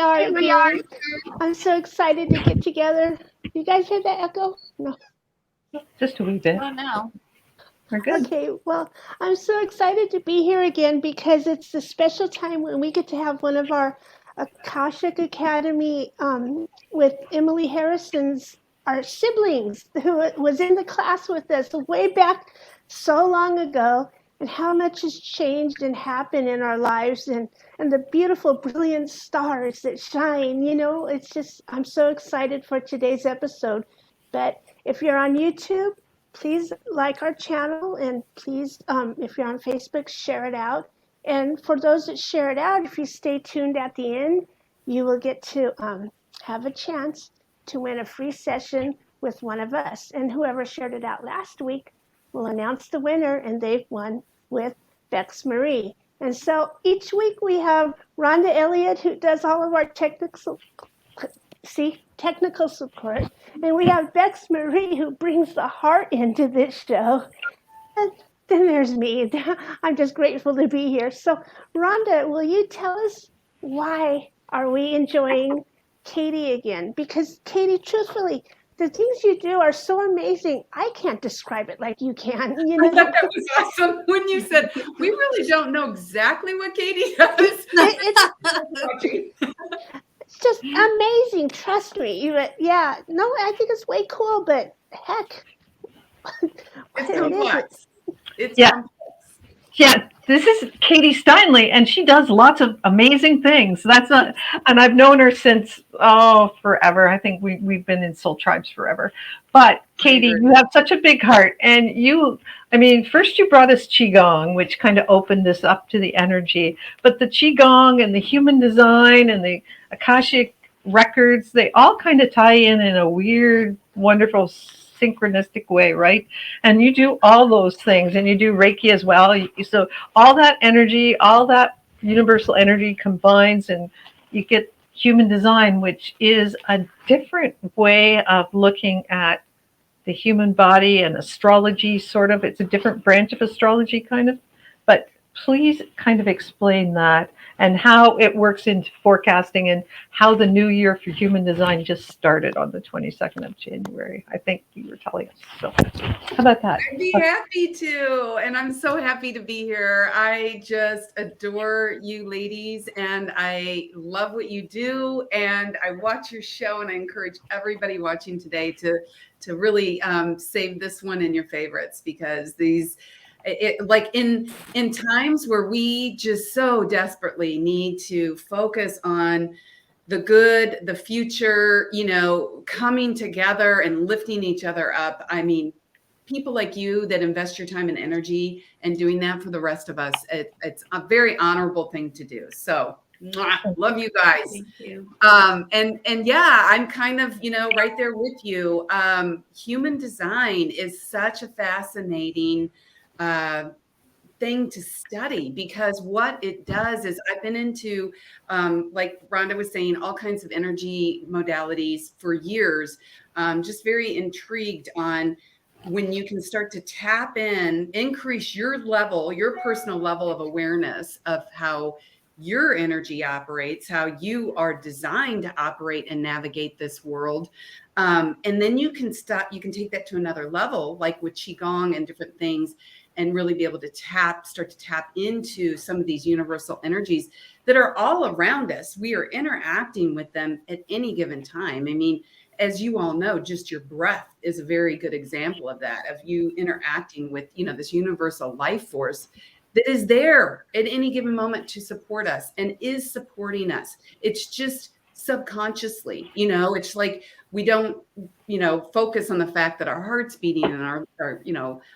are again. I'm so excited to get together. You guys hear that echo? No. Just a wee bit. Oh no. We're good. Okay, well, I'm so excited to be here again because it's the special time when we get to have one of our Akashic Academy with Emily Harrison's, our siblings, who was in the class with us way back so long ago, and how much has changed and happened in our lives, and the beautiful, brilliant stars that shine. It's just, I'm so excited for today's episode. But if you're on YouTube, please like our channel, and please, if you're on Facebook, share it out. And for those that share it out, if you stay tuned at the end, you will get to have a chance to win a free session with one of us. And whoever shared it out last week will announce the winner, and they've won with Bex Marie. And so each week we have Rhonda Elliott, who does all of our technical support. And we have Bex Marie, who brings the heart into this show. And then there's me. I'm just grateful to be here. So, Rhonda, will you tell us why are we enjoying Katie again? Because, Katie, truthfully, the things you do are so amazing. I can't describe it like you can. I thought that was awesome when you said, we really don't know exactly what Katie does. It's just amazing. Trust me. Yeah. No, I think it's way cool, but heck. It's complex. It's complex. Yeah, this is Katie Steinle, and she does lots of amazing things. And I've known her since, forever. I think we've been in Soul Tribes forever. But Katie, you have such a big heart, and first you brought us Qigong, which kind of opened us up to the energy. But the Qigong and the human design and the Akashic records, they all kind of tie in a weird, wonderful, synchronistic way, right? And you do all those things, and you do Reiki as well. So all that energy, all that universal energy combines, and you get human design, which is a different way of looking at the human body and astrology, sort of. It's a different branch of astrology, kind of. But please kind of explain that and how it works into forecasting, and how the new year for human design just started on the 22nd of January. I think you were telling us. So how about that? I'd be happy to. And I'm so happy to be here. I just adore you ladies, and I love what you do. And I watch your show, and I encourage everybody watching today to really save this one in your favorites, because like in times where we just so desperately need to focus on the good, the future, coming together and lifting each other up. I mean, people like you that invest your time and energy and doing that for the rest of us, it's a very honorable thing to do. So love you guys. Thank you. And yeah, I'm kind of, right there with you. Human design is such a fascinating thing to study, because what it does is, I've been into, like Rhonda was saying, all kinds of energy modalities for years, just very intrigued on when you can start to tap in, increase your personal level of awareness of how your energy operates, how you are designed to operate and navigate this world. And then you can take that to another level, like with Qigong and different things, and really be able to start to tap into some of these universal energies that are all around us. We are interacting with them at any given time. I mean, as you all know, just your breath is a very good example of that, of you interacting with, this universal life force that is there at any given moment to support us and is supporting us. It's just subconsciously, it's like we don't, focus on the fact that our heart's beating and our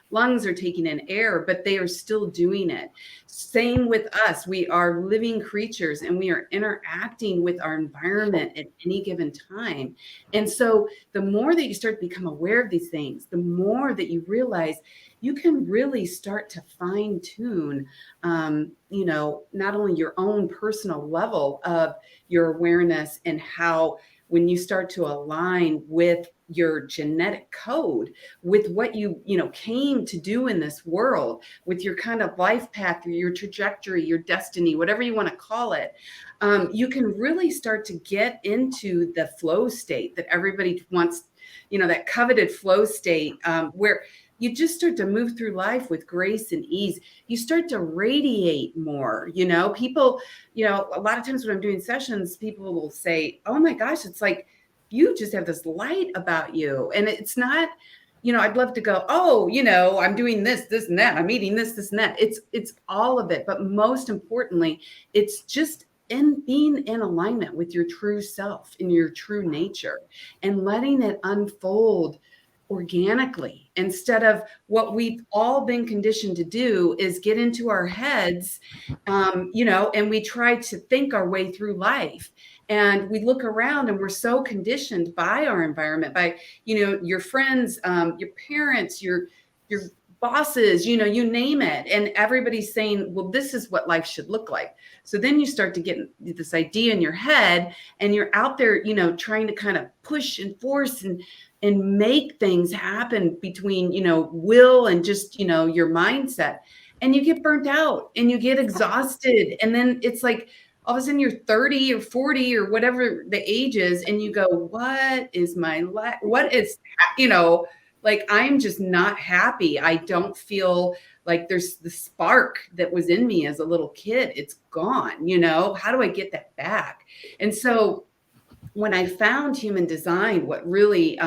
lungs are taking in air, but they are still doing it. Same with us. We are living creatures, and we are interacting with our environment at any given time. And so the more that you start to become aware of these things, the more that you realize you can really start to fine tune, not only your own personal level of your awareness, and how when you start to align with your genetic code with what you know came to do in this world, with your kind of life path, your trajectory, your destiny, whatever you want to call it, you can really start to get into the flow state that everybody wants, you know, that coveted flow state, where you just start to move through life with grace and ease. You start to radiate more. You know, people, you know, a lot of times when I'm doing sessions, people will say, oh my gosh, it's like you just have this light about you. And it's not, you know, I'd love to go, oh, you know, I'm doing this, this, and that. I'm eating this, this, and that. It's all of it. But most importantly, it's just in being in alignment with your true self, in your true nature, and letting it unfold organically, instead of what we've all been conditioned to do is get into our heads, you know, and we try to think our way through life. And we look around and we're so conditioned by our environment, by, you know, your friends, your parents, your bosses, you know, you name it. And everybody's saying, well, this is what life should look like. So then you start to get this idea in your head, and you're out there, you know, trying to kind of push and force and make things happen between, you know, will and just, you know, your mindset. And you get burnt out and you get exhausted. And then it's like all of a sudden you're 30 or 40 or whatever the age is, and you go, what is my life? What is, you know, like, I'm just not happy. I don't feel like there's the spark that was in me as a little kid. It's gone. You know, how do I get that back? And so when I found human design, what really,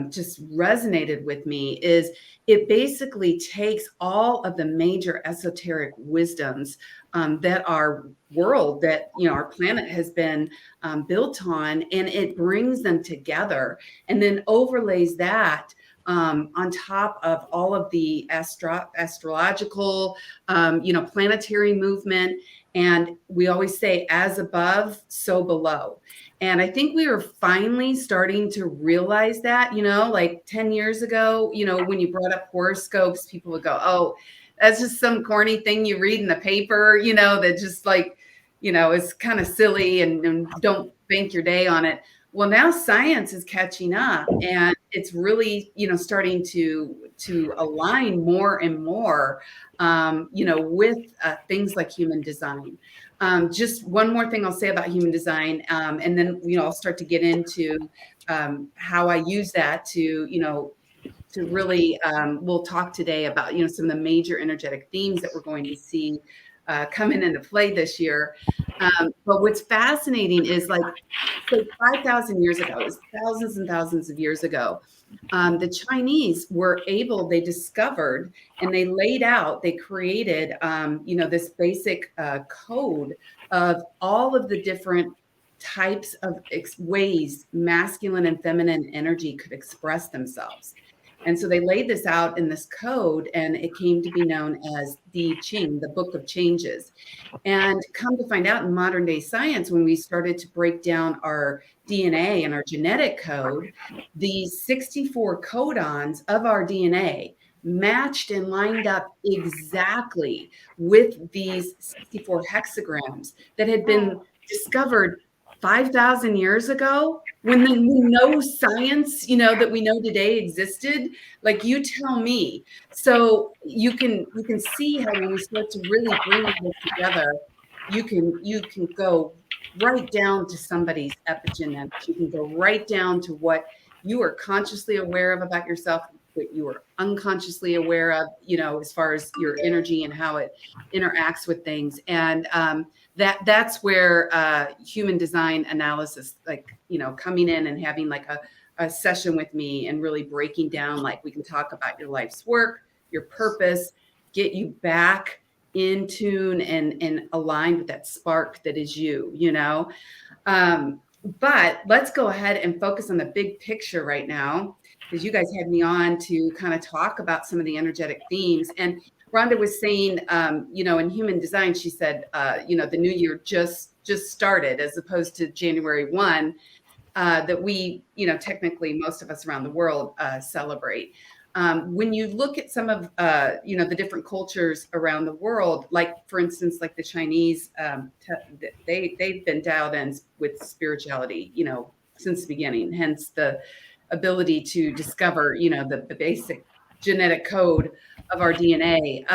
just resonated with me is it basically takes all of the major esoteric wisdoms that our world, that, you know, our planet has been built on, and it brings them together and then overlays that on top of all of the astrological, planetary movement. And we always say, as above, so below. And I think we are finally starting to realize that, you know, like 10 years ago, you know, when you brought up horoscopes, people would go, oh, that's just some corny thing you read in the paper, you know, that just like, you know, is kind of silly, and don't bank your day on it. Well, now science is catching up, and it's really, you know, starting to align more and more, with things like human design. Just one more thing I'll say about human design, and then, you know, I'll start to get into how I use that to, you know, to really, we'll talk today about, you know, some of the major energetic themes that we're going to see coming into play this year. But what's fascinating is, like, so 5,000 years ago, it was thousands and thousands of years ago, the Chinese were able, they discovered, and they laid out, they created, this basic code of all of the different types of ways masculine and feminine energy could express themselves. And so they laid this out in this code, and it came to be known as the Ching, the Book of Changes. And come to find out, in modern day science, when we started to break down our DNA and our genetic code, these 64 codons of our DNA matched and lined up exactly with these 64 hexagrams that had been discovered 5,000 years ago, when no science, you know, that we know today existed. Like, you tell me. So you can see how when we start to really bring this together, you can go right down to somebody's epigenetics. You can go right down to what you are consciously aware of about yourself, what you are unconsciously aware of, you know, as far as your energy and how it interacts with things. And that's where human design analysis, like, you know, coming in and having like a session with me and really breaking down, like, we can talk about your life's work, your purpose, get you back in tune and aligned with that spark that is you, you know. But let's go ahead and focus on the big picture right now, because you guys had me on to kind of talk about some of the energetic themes. And Rhonda was saying, in human design, she said, the new year just started, as opposed to January 1, that we, you know, technically most of us around the world celebrate. When you look at some of, the different cultures around the world, like, for instance, like the Chinese, they've been dialed in with spirituality, you know, since the beginning, hence the ability to discover, the basic genetic code of our DNA.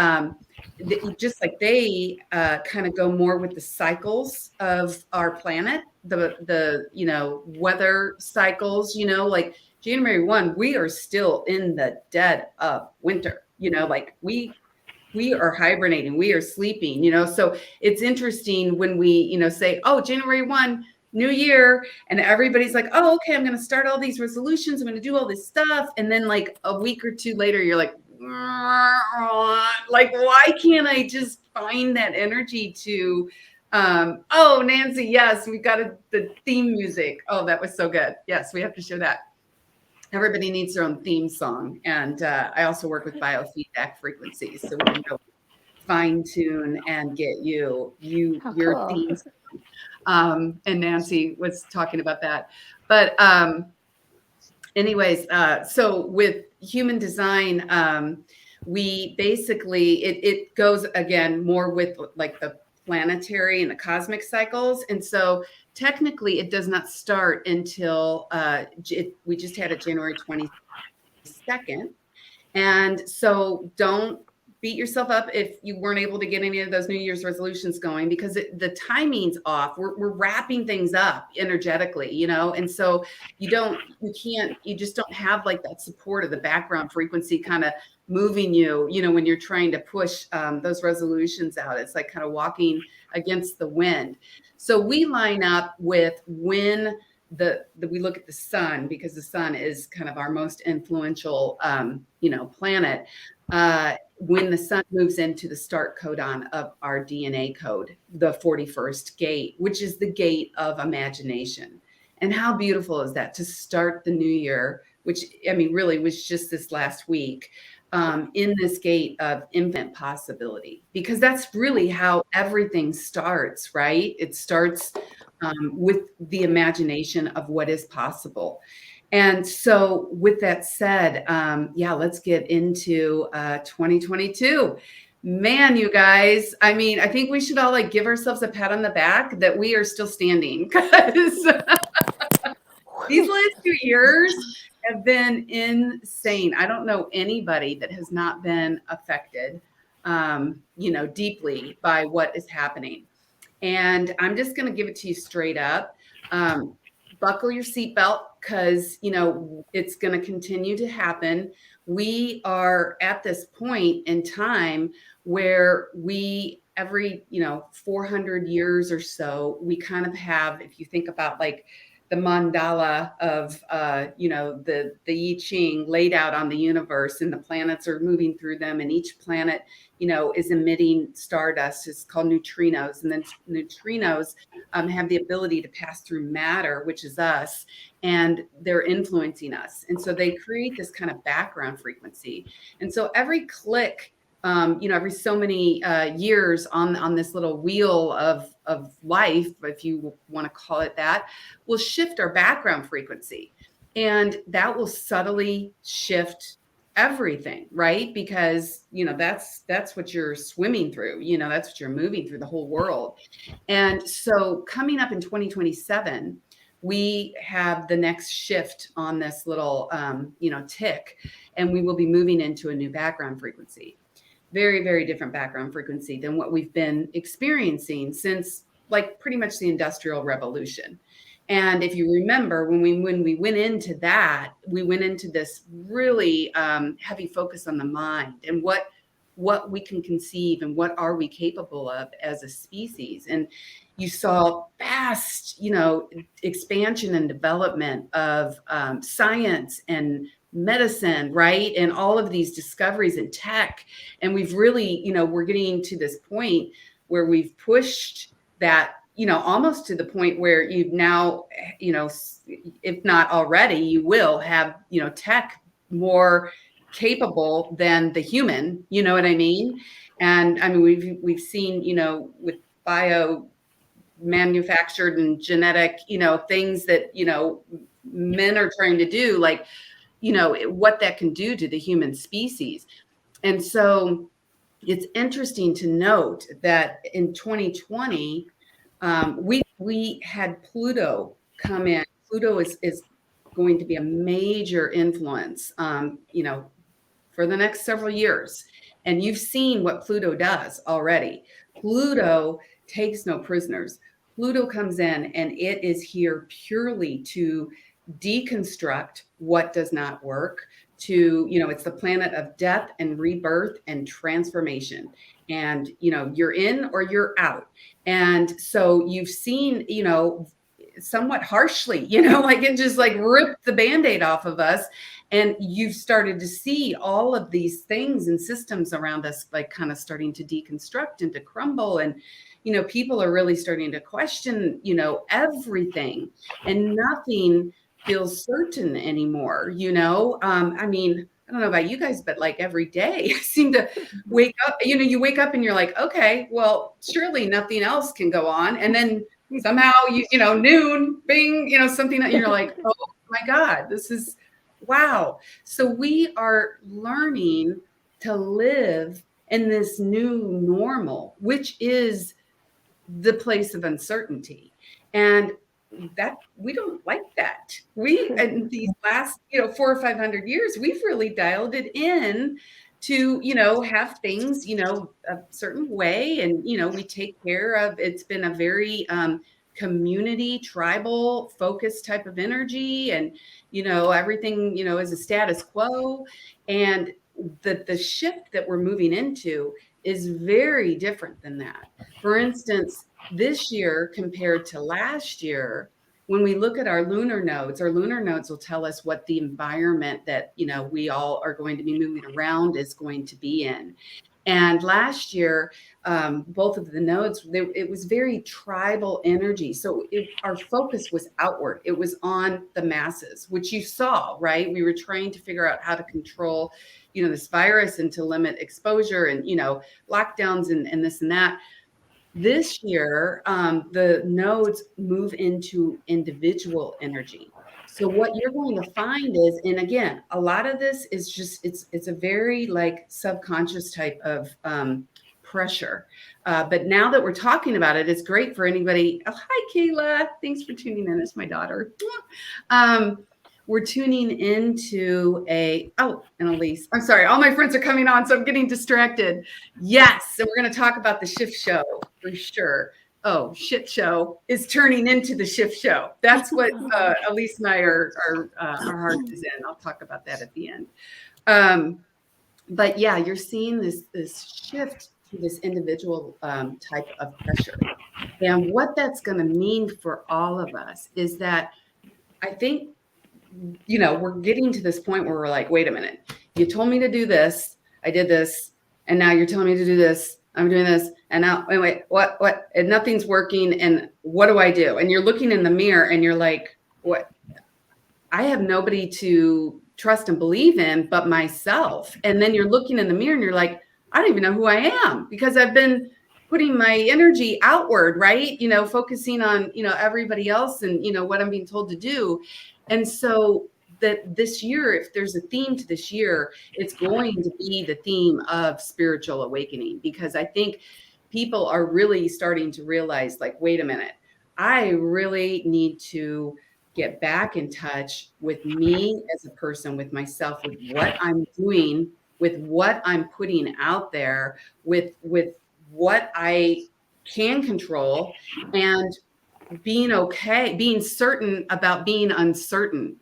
Just like they kind of go more with the cycles of our planet, the weather cycles, like January 1, we are still in the dead of winter, like we are hibernating, we are sleeping, so it's interesting when we, say, oh, January 1, new year, and everybody's like, oh, okay, I'm going to start all these resolutions, I'm going to do all this stuff, and then like a week or two later you're like why can't I just find that energy to oh, Nancy, yes, we got the theme music. Oh, that was so good. Yes, we have to share that. Everybody needs their own theme song. And I also work with biofeedback frequencies, so we can go fine tune and get your cool. theme song. And Nancy was talking about that. But anyways, so with human design, we basically, it goes again more with like the planetary and the cosmic cycles. And so technically it does not start until we just had it January 22nd. And so don't beat yourself up if you weren't able to get any of those New Year's resolutions going, because the timing's off. We're wrapping things up energetically, and so you just don't have like that support of the background frequency kind of moving you, when you're trying to push those resolutions out. It's like kind of walking against the wind. So we line up with when we look at the sun, because the sun is kind of our most influential, planet. When the sun moves into the start codon of our DNA code, the 41st gate, which is the gate of imagination. And how beautiful is that to start the new year, which, I mean, really was just this last week, in this gate of infinite possibility, because that's really how everything starts, right? It starts with the imagination of what is possible. And so with that said, let's get into 2022. Man, you guys, I mean, I think we should all like give ourselves a pat on the back that we are still standing, because these last 2 years have been insane. I don't know anybody that has not been affected, deeply by what is happening. And I'm just going to give it to you straight up. Buckle your seatbelt, because, it's going to continue to happen. We are at this point in time where every 400 years or so, we kind of have, if you think about like the mandala of, the I Ching laid out on the universe, and the planets are moving through them, and each planet, is emitting stardust. It's called neutrinos. And then neutrinos have the ability to pass through matter, which is us, and they're influencing us. And so they create this kind of background frequency. And so every click, every so many years on this little wheel of life, if you want to call it that, will shift our background frequency. And that will subtly shift everything, right? Because, that's what you're swimming through, that's what you're moving through, the whole world. And so coming up in 2027, we have the next shift on this little, tick, and we will be moving into a new background frequency. Very, very different background frequency than what we've been experiencing since like pretty much the Industrial Revolution. And if you remember, when we went into that, we went into this really heavy focus on the mind and what we can conceive and what are we capable of as a species. And you saw fast, expansion and development of science and medicine, right? And all of these discoveries in tech. And we've really, we're getting to this point where we've pushed that, almost to the point where you've now, if not already, you will have, tech more capable than the human, you know what I mean? And I mean, we've seen, with bio manufactured and genetic, things that, men are trying to do, like, what that can do to the human species. And so it's interesting to note that in 2020, we had Pluto come in Pluto is going to be a major influence, for the next several years. And you've seen what Pluto does already. Pluto takes no prisoners. Pluto comes in and it is here purely to deconstruct what does not work, it's the planet of death and rebirth and transformation. And, you're in or you're out. And so you've seen, somewhat harshly, like it just like ripped the Band-Aid off of us. And you've started to see all of these things and systems around us, like kind of starting to deconstruct and to crumble. And, people are really starting to question, everything, and nothing feels certain anymore. I don't know about you guys, but like every day I seem to wake up, you wake up and you're like, okay, well, surely nothing else can go on. And then somehow noon, bing, something that you're like, oh my God, this is wow. So we are learning to live in this new normal, which is the place of uncertainty. And that we don't like that. We, in these last, 400 or 500 years, we've really dialed it in to, have things, a certain way. And, we take care of, it's been a very community, tribal focused type of energy. And, everything, is a status quo. And the shift that we're moving into is very different than that. For instance, this year compared to last year, when we look at our lunar nodes will tell us what the environment that, we all are going to be moving around is going to be in. And last year, both of the nodes, it was very tribal energy. So our focus was outward. It was on the masses, which you saw, right? We were trying to figure out how to control, this virus and to limit exposure and, lockdowns and this and that. This year, the nodes move into individual energy. So what you're going to find is, and again, a lot of this is just, it's a very like subconscious type of pressure. But now that we're talking about it, it's great for anybody. Oh, hi, Kayla. Thanks for tuning in. It's my daughter. We're tuning into and Elise, I'm sorry, all my friends are coming on, so I'm getting distracted. Yes, and we're going to talk about the shift show for sure. Oh, shit show is turning into the shift show. That's what Elise and I our heart is in. I'll talk about that at the end. But yeah, you're seeing this shift to this individual type of pressure. And what that's going to mean for all of us is that I think, we're getting to this point where we're like, wait a minute, you told me to do this, I did this, and now you're telling me to do this, I'm doing this, and now, wait, what, and nothing's working, and what do I do? And you're looking in the mirror and you're like, what? I have nobody to trust and believe in but myself. And then you're looking in the mirror and you're like, I don't even know who I am because I've been putting my energy outward, right? Focusing on, everybody else and, what I'm being told to do. And so that this year, if there's a theme to this year, it's going to be the theme of spiritual awakening, because I think people are really starting to realize, like, wait a minute, I really need to get back in touch with me as a person, with myself, with what I'm doing, with what I'm putting out there, with what I can control, and being okay, being certain about being uncertain.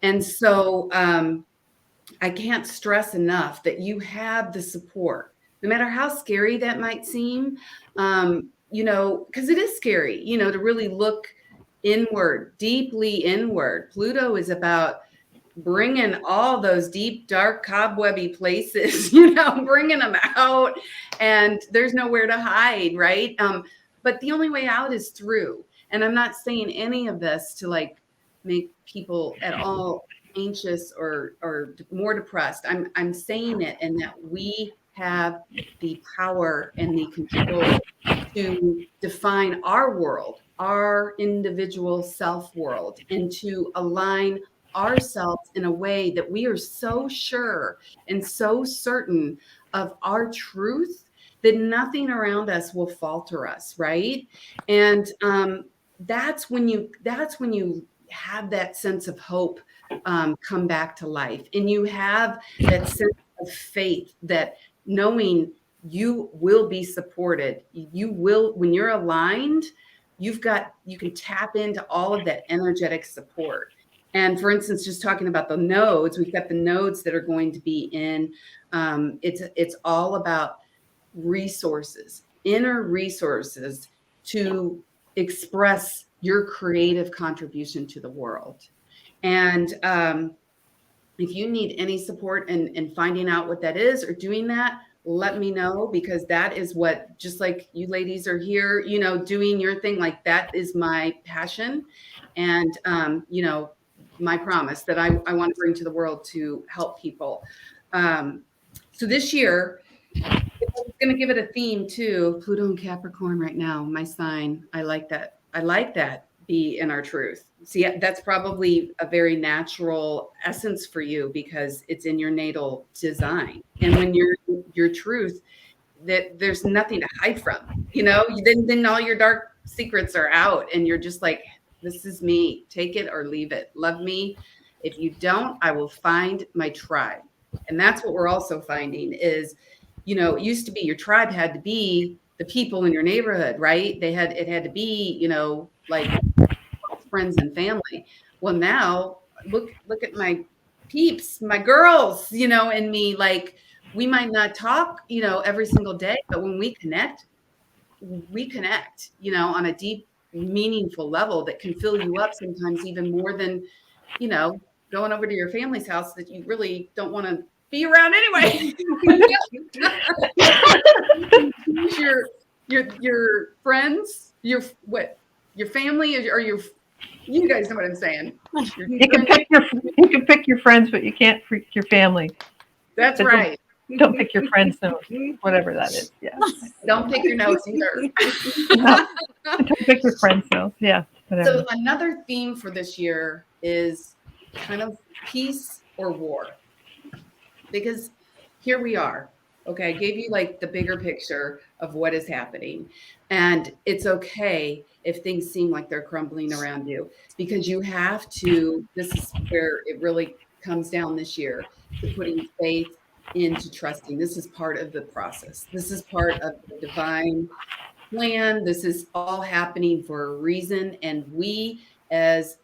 And so I can't stress enough that you have the support, no matter how scary that might seem, because it is scary, to really look inward, deeply inward. Pluto is about bringing all those deep, dark, cobwebby places, bringing them out, and there's nowhere to hide, right? But the only way out is through. And I'm not saying any of this to like make people at all anxious or more depressed. I'm saying it in that we have the power and the control to define our world, our individual self world, and to align ourselves in a way that we are so sure and so certain of our truth that nothing around us will falter us, right? And that's when you have that sense of hope come back to life. And you have that sense of faith that knowing you will be supported. You will, when you're aligned, you can tap into all of that energetic support. And for instance, just talking about the nodes, we've got the nodes that are going to be in, it's all about resources, inner resources to express your creative contribution to the world. And if you need any support in finding out what that is or doing that, let me know, because that is what, just like you ladies are here, you know, doing your thing, like that is my passion. And, you know, my promise that I want to bring to the world to help people. So this year, I'm going to give it a theme too. Pluto and Capricorn right now, my sign. I like that. I like that. Be in our truth. See, that's probably a very natural essence for you because it's in your natal design. And when you're your truth, that there's nothing to hide from, you know, then all your dark secrets are out and you're just like, this is me, take it or leave it. Love me. If you don't, I will find my tribe. And that's what we're also finding is, you know, it used to be your tribe had to be the people in your neighborhood, right? It had to be, you know, like friends and family. Well, now look at my peeps, my girls, you know, and me, like we might not talk, you know, every single day, but when we connect, you know, on a deep, meaningful level that can fill you up sometimes even more than, you know, going over to your family's house that you really don't want to be around anyway. your friends, your family, or your, you guys know what I'm saying. You can pick your friends, but you can't pick your family. That's right. Don't pick your friends' nose, whatever that is. Yeah. Don't pick your nose either. No, don't pick your friend's nose. Yeah. Whatever. So another theme for this year is kind of peace or war. Because here we are. Okay, I gave you like the bigger picture of what is happening. And it's okay if things seem like they're crumbling around you, because you have to, this is where it really comes down this year, to putting faith into trusting. This is part of the process. This is part of the divine plan. This is all happening for a reason. And we, as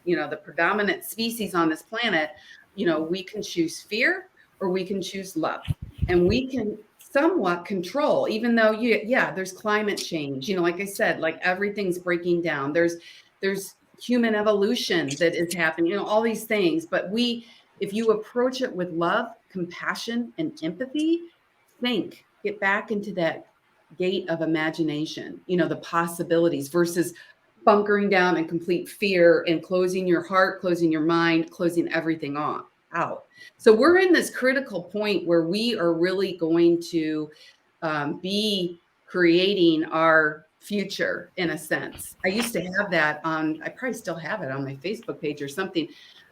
you know, the predominant species on this planet, you know, we can choose fear or we can choose love. And we can somewhat control, even though there's climate change, you know, like I said, like everything's breaking down. There's human evolution that is happening, you know, all these things. But if you approach it with love, compassion, and empathy, get back into that gate of imagination, you know, the possibilities versus bunkering down in complete fear and closing your heart, closing your mind, closing everything out. So we're in this critical point where we are really going to be creating our future in a sense. I used to have that I probably still have it on my Facebook page or something.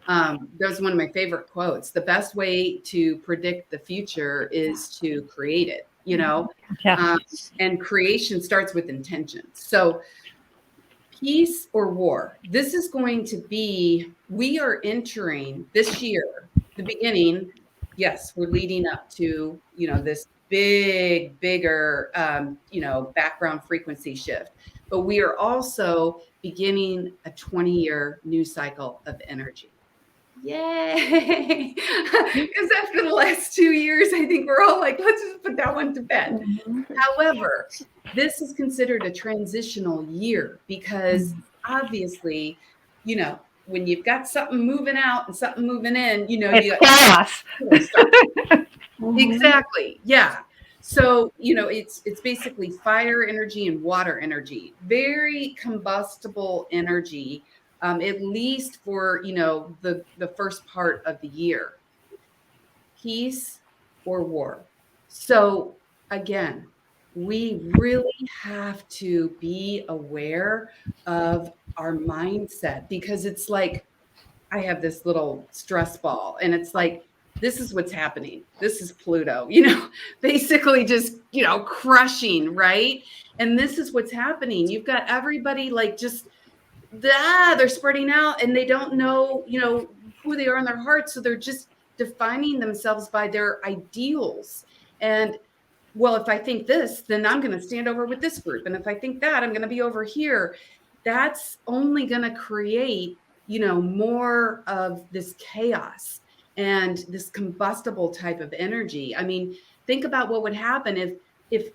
That's one of my favorite quotes. The best way to predict the future is to create it, you know, and creation starts with intention. So peace or war, this is going to be, we are entering this year, the beginning. Yes, we're leading up to, you know, this bigger, you know, background frequency shift, but we are also beginning a 20-year new cycle of energy. Yay! Because after the last 2 years, I think we're all like, let's just put that one to bed. However, this is considered a transitional year because obviously, you know, when you've got something moving out and something moving in, you know, it's chaos. Exactly. Yeah. So, you know, it's basically fire energy and water energy, very combustible energy. At least for, you know, the first part of the year. Peace or war. So again, we really have to be aware of our mindset, because it's like, I have this little stress ball and it's like, this is what's happening. This is Pluto, you know, basically just, you know, crushing, right? And this is what's happening. You've got everybody like just they're spreading out and they don't know, who they are in their heart. So they're just defining themselves by their ideals. And well, if I think this, then I'm going to stand over with this group. And if I think that, I'm going to be over here. That's only going to create, more of this chaos and this combustible type of energy. I mean, think about what would happen if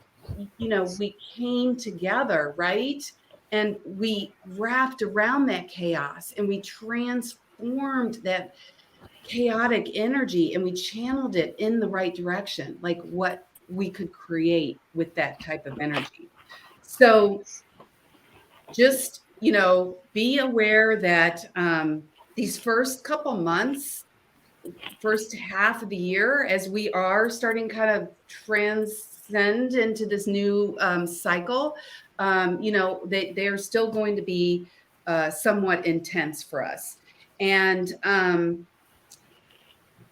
we came together, right? And we wrapped around that chaos and we transformed that chaotic energy and we channeled it in the right direction, like what we could create with that type of energy. So just, be aware that these first couple months, first half of the year, as we are starting kind of transcend into this new cycle, they're still going to be somewhat intense for us. And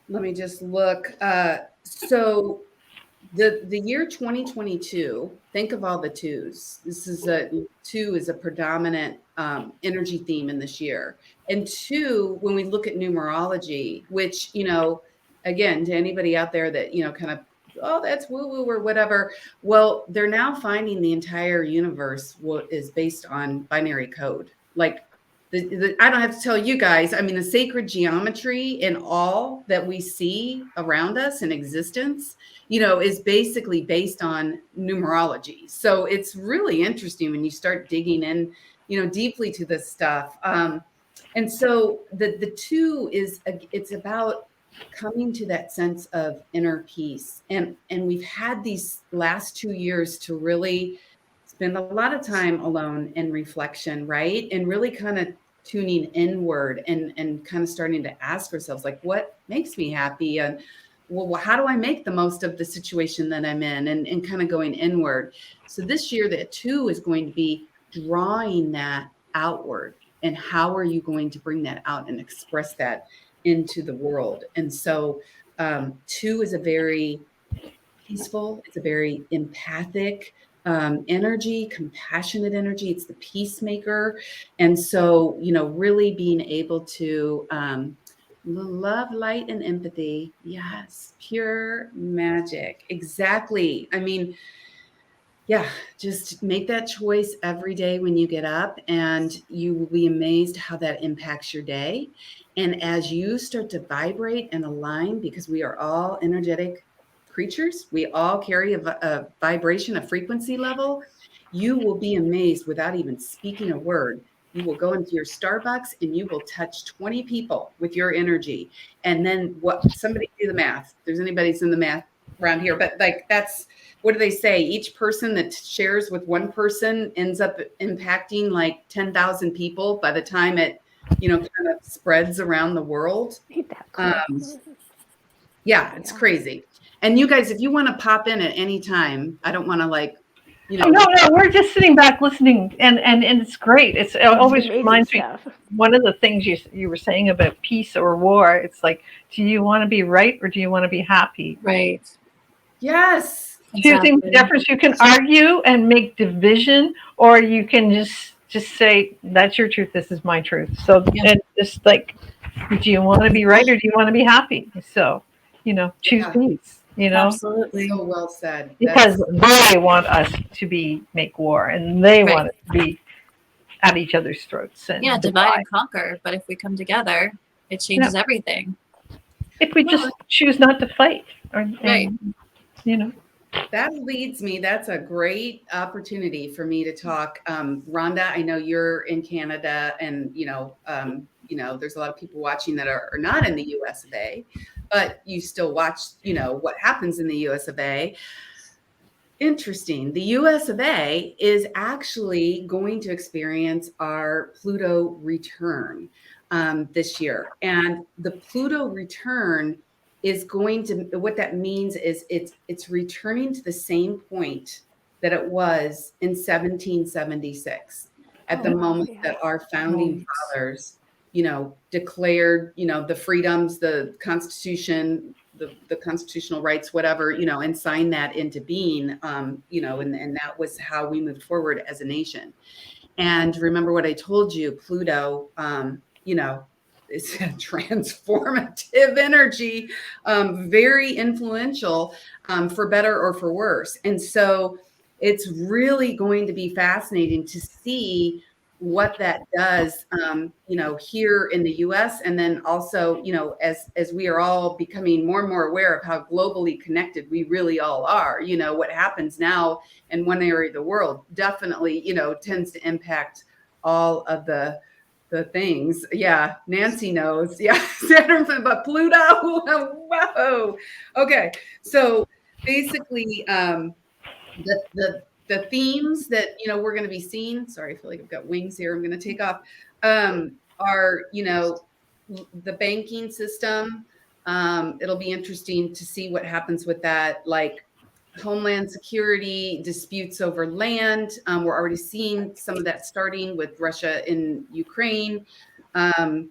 let me just look. So the year 2022, think of all the twos. Two is a predominant energy theme in this year. And two, when we look at numerology, which, again, to anybody out there that, kind of, oh, that's woo-woo or whatever. Well, they're now finding the entire universe is based on binary code. Like I don't have to tell you guys, I mean, the sacred geometry in all that we see around us in existence, is basically based on numerology. So it's really interesting when you start digging in, deeply to this stuff. And so the two it's about coming to that sense of inner peace. And we've had these last 2 years to really spend a lot of time alone in reflection, right? And really kind of tuning inward and kind of starting to ask ourselves, like, what makes me happy? And well, how do I make the most of the situation that I'm in, and kind of going inward. So this year, the two is going to be drawing that outward. And how are you going to bring that out and express that into the world? And so two is a very peaceful, it's a very empathic energy, compassionate energy. It's the peacemaker. And so, really being able to love, light, and empathy. Yes, pure magic. Exactly. I mean, yeah, just make that choice every day when you get up, and you will be amazed how that impacts your day. And as you start to vibrate and align, because we are all energetic creatures, we all carry a vibration, a frequency level, you will be amazed without even speaking a word. You will go into your Starbucks and you will touch 20 people with your energy. And then somebody do the math. If there's anybody's in the math around here, but like that's, what do they say? Each person that shares with one person ends up impacting like 10,000 people by the time it, kind of spreads around the world. Ain't that cool? Yeah, it's crazy. And you guys, if you want to pop in at any time, I don't want to No, we're just sitting back listening, and it's great. It always reminds me, one of the things you were saying about peace or war. It's like, do you want to be right or do you want to be happy? Right. Yes. Choosing the difference. You can argue and make division, or you can just say, that's your truth, this is my truth. So and just like, do you want to be right or do you want to be happy? So, choose peace. Absolutely. So well said. Because they want us to make war, and they want it to be at each other's throats. And divide and conquer. But if we come together, it changes everything. If we just choose not to fight, Right. That leads me, that's a great opportunity for me to talk. Rhonda, I know you're in Canada, and, there's a lot of people watching that are not in the US of A, but you still watch, what happens in the US of A. Interesting. The US of A is actually going to experience our Pluto return this year. And the Pluto return is going to, what that means is it's returning to the same point that it was in 1776 at the moment that our founding fathers, declared, the freedoms, the Constitution, the constitutional rights, whatever, and signed that into being, and that was how we moved forward as a nation. And remember what I told you, Pluto, it's a transformative energy, very influential, for better or for worse. And so it's really going to be fascinating to see what that does, here in the US. And then also, as we are all becoming more and more aware of how globally connected we really all are, what happens now in one area of the world definitely, tends to impact all of the things. Yeah, Nancy knows. Yeah, Saturn, but Pluto. Whoa. Okay, so basically, the themes that we're going to be seeing. Sorry, I feel like I've got wings here. I'm going to take off. Are the banking system. It'll be interesting to see what happens with that, like homeland security, disputes over land. We're already seeing some of that starting with Russia in Ukraine. And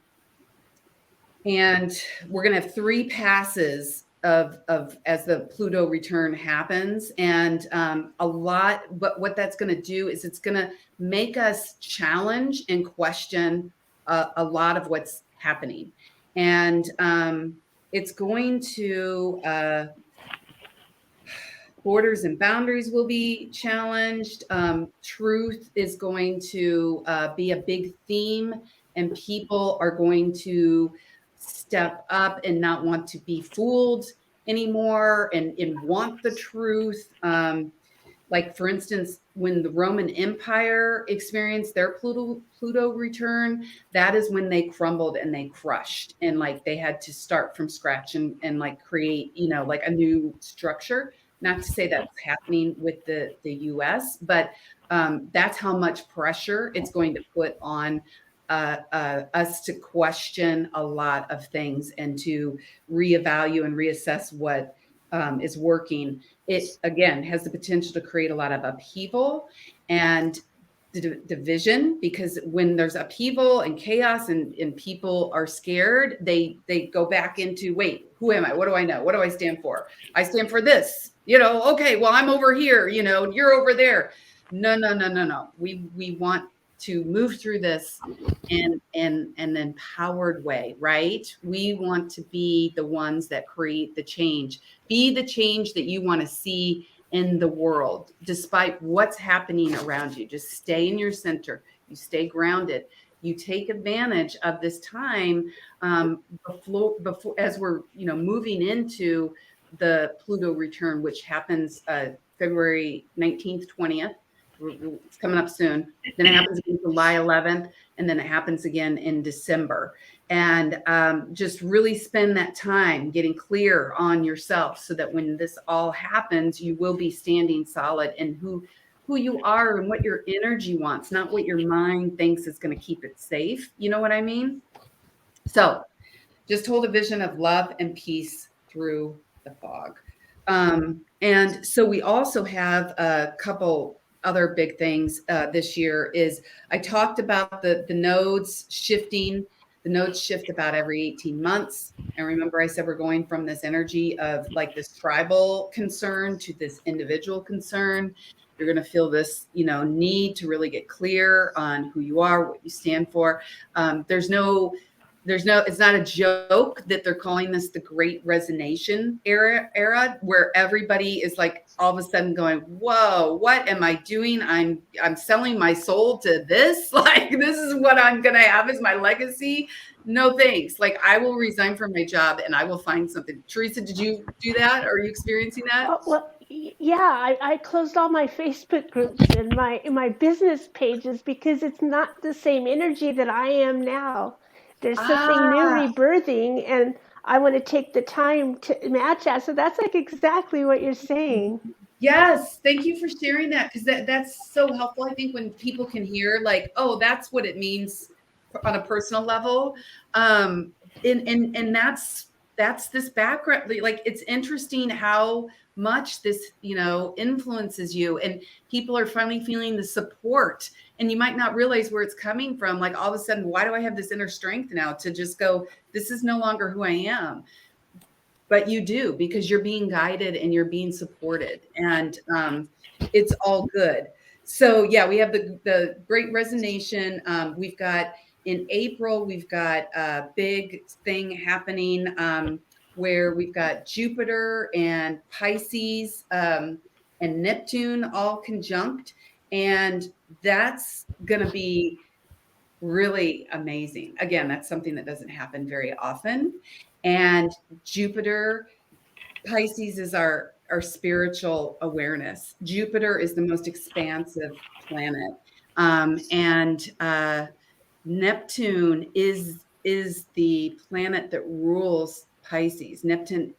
we're going to have 3 passes of as the Pluto return happens. And but what that's going to do is it's going to make us challenge and question a lot of what's happening. And it's going to, borders and boundaries will be challenged. Truth is going to be a big theme, and people are going to step up and not want to be fooled anymore, and want the truth. Like, for instance, when the Roman Empire experienced their Pluto return, that is when they crumbled and they crushed, and like they had to start from scratch and like create, like a new structure. Not to say that's happening with the US, but that's how much pressure it's going to put on us to question a lot of things and to reevaluate and reassess what is working. It, again, has the potential to create a lot of upheaval and division, because when there's upheaval and chaos and people are scared, they go back into, wait, who am I? What do I know? What do I stand for? I stand for this, okay, well, I'm over here, you're over there. No. We want to move through this in an empowered way, right? We want to be the ones that create the change. Be the change that you want to see in the world, despite what's happening around you. Just stay in your center. You stay grounded. You take advantage of this time, before as we're moving into the Pluto return, which happens February 19th, 20th. It's coming up soon. Then it happens again July 11th, and then it happens again in December. And just really spend that time getting clear on yourself, so that when this all happens, you will be standing solid in who you are and what your energy wants, not what your mind thinks is going to keep it safe. You know what I mean? So just hold a vision of love and peace through the fog. And so we also have a couple other big things this year. Is I talked about the nodes shifting. The nodes shift about every 18 months. And remember, I said we're going from this energy of like this tribal concern to this individual concern. You're going to feel this, need to really get clear on who you are, what you stand for. It's not a joke that they're calling this the Great Resignation era, where everybody is like all of a sudden going, whoa, what am I doing? I'm selling my soul to this. Like, this is what I'm going to have as my legacy. No, thanks. Like, I will resign from my job and I will find something. Teresa, did you do that? Are you experiencing that? Oh, well, yeah, I closed all my Facebook groups and my business pages because it's not the same energy that I am now. There's something new rebirthing, and I want to take the time to match that. So that's like exactly what you're saying. Yes, thank you for sharing that, because that's so helpful. I think when people can hear like, oh, that's what it means on a personal level, and that's this background. Like, it's interesting how much this influences you, and people are finally feeling the support, and you might not realize where it's coming from. Like, all of a sudden, why do I have this inner strength now to just go, this is no longer who I am? But you do, because you're being guided and you're being supported, and it's all good. So yeah, we have the Great Resonation. We've got in April, we've got a big thing happening where we've got Jupiter and Pisces and Neptune all conjunct, and that's going to be really amazing. Again, that's something that doesn't happen very often. And Jupiter, Pisces is our spiritual awareness. Jupiter is the most expansive planet. And Neptune is the planet that rules Pisces. Neptune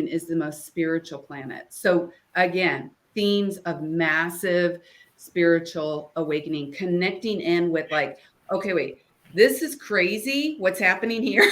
is the most spiritual planet. So again, themes of massive spiritual awakening, connecting in with like, okay, wait, this is crazy. What's happening here?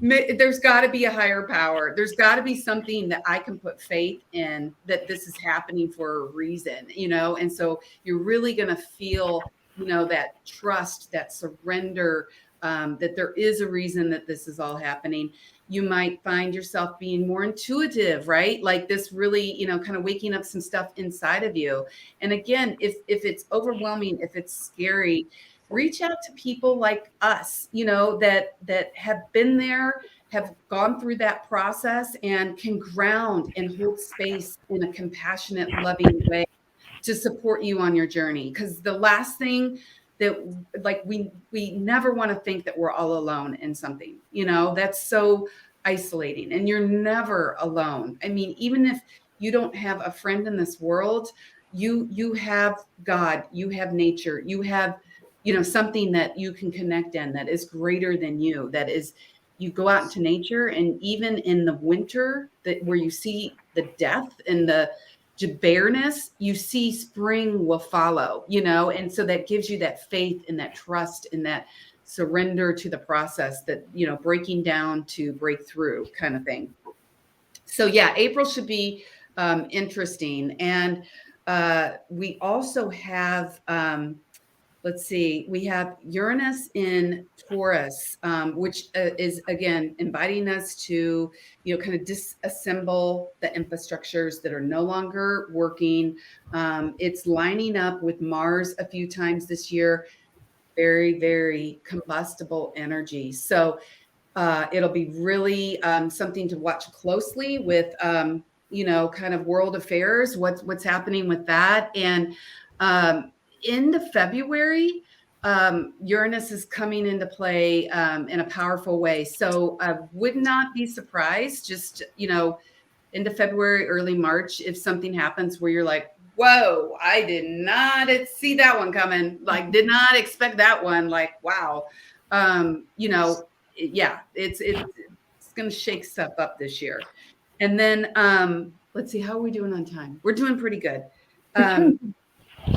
There's got to be a higher power. There's got to be something that I can put faith in, that this is happening for a reason, you know? And so you're really going to feel, you know, that trust, that surrender, that there is a reason that this is all happening. You might find yourself being more intuitive, right? Like this really, you know, kind of waking up some stuff inside of you. And again, if it's overwhelming, if it's scary, reach out to people like us, you know, that have been there, have gone through that process, and can ground and hold space in a compassionate, loving way to support you on your journey. Because the last thing that, like, we never want to think that we're all alone in something, you know, that's so isolating, and you're never alone. I mean, even if you don't have a friend in this world, you have God, you have nature, you have, you know, something that you can connect in that is greater than you. That is, you go out into nature, and even in the winter, that where you see the death and the bareness, you see spring will follow, you know. And so that gives you that faith and that trust and that surrender to the process, that, you know, breaking down to break through kind of thing. So yeah, April should be interesting. And we also have let's see, we have Uranus in Taurus, which is, again, inviting us to, you know, kind of disassemble the infrastructures that are no longer working. It's lining up with Mars a few times this year. Very, very combustible energy. So it'll be really something to watch closely with, you know, kind of world affairs, what's happening with that. And into February, Uranus is coming into play in a powerful way. So I would not be surprised, just, you know, into February, early March, if something happens where you're like, whoa, I did not see that one coming. Like, did not expect that one. Like, wow. You know, yeah, it's going to shake stuff up this year. And then let's see, how are we doing on time? We're doing pretty good.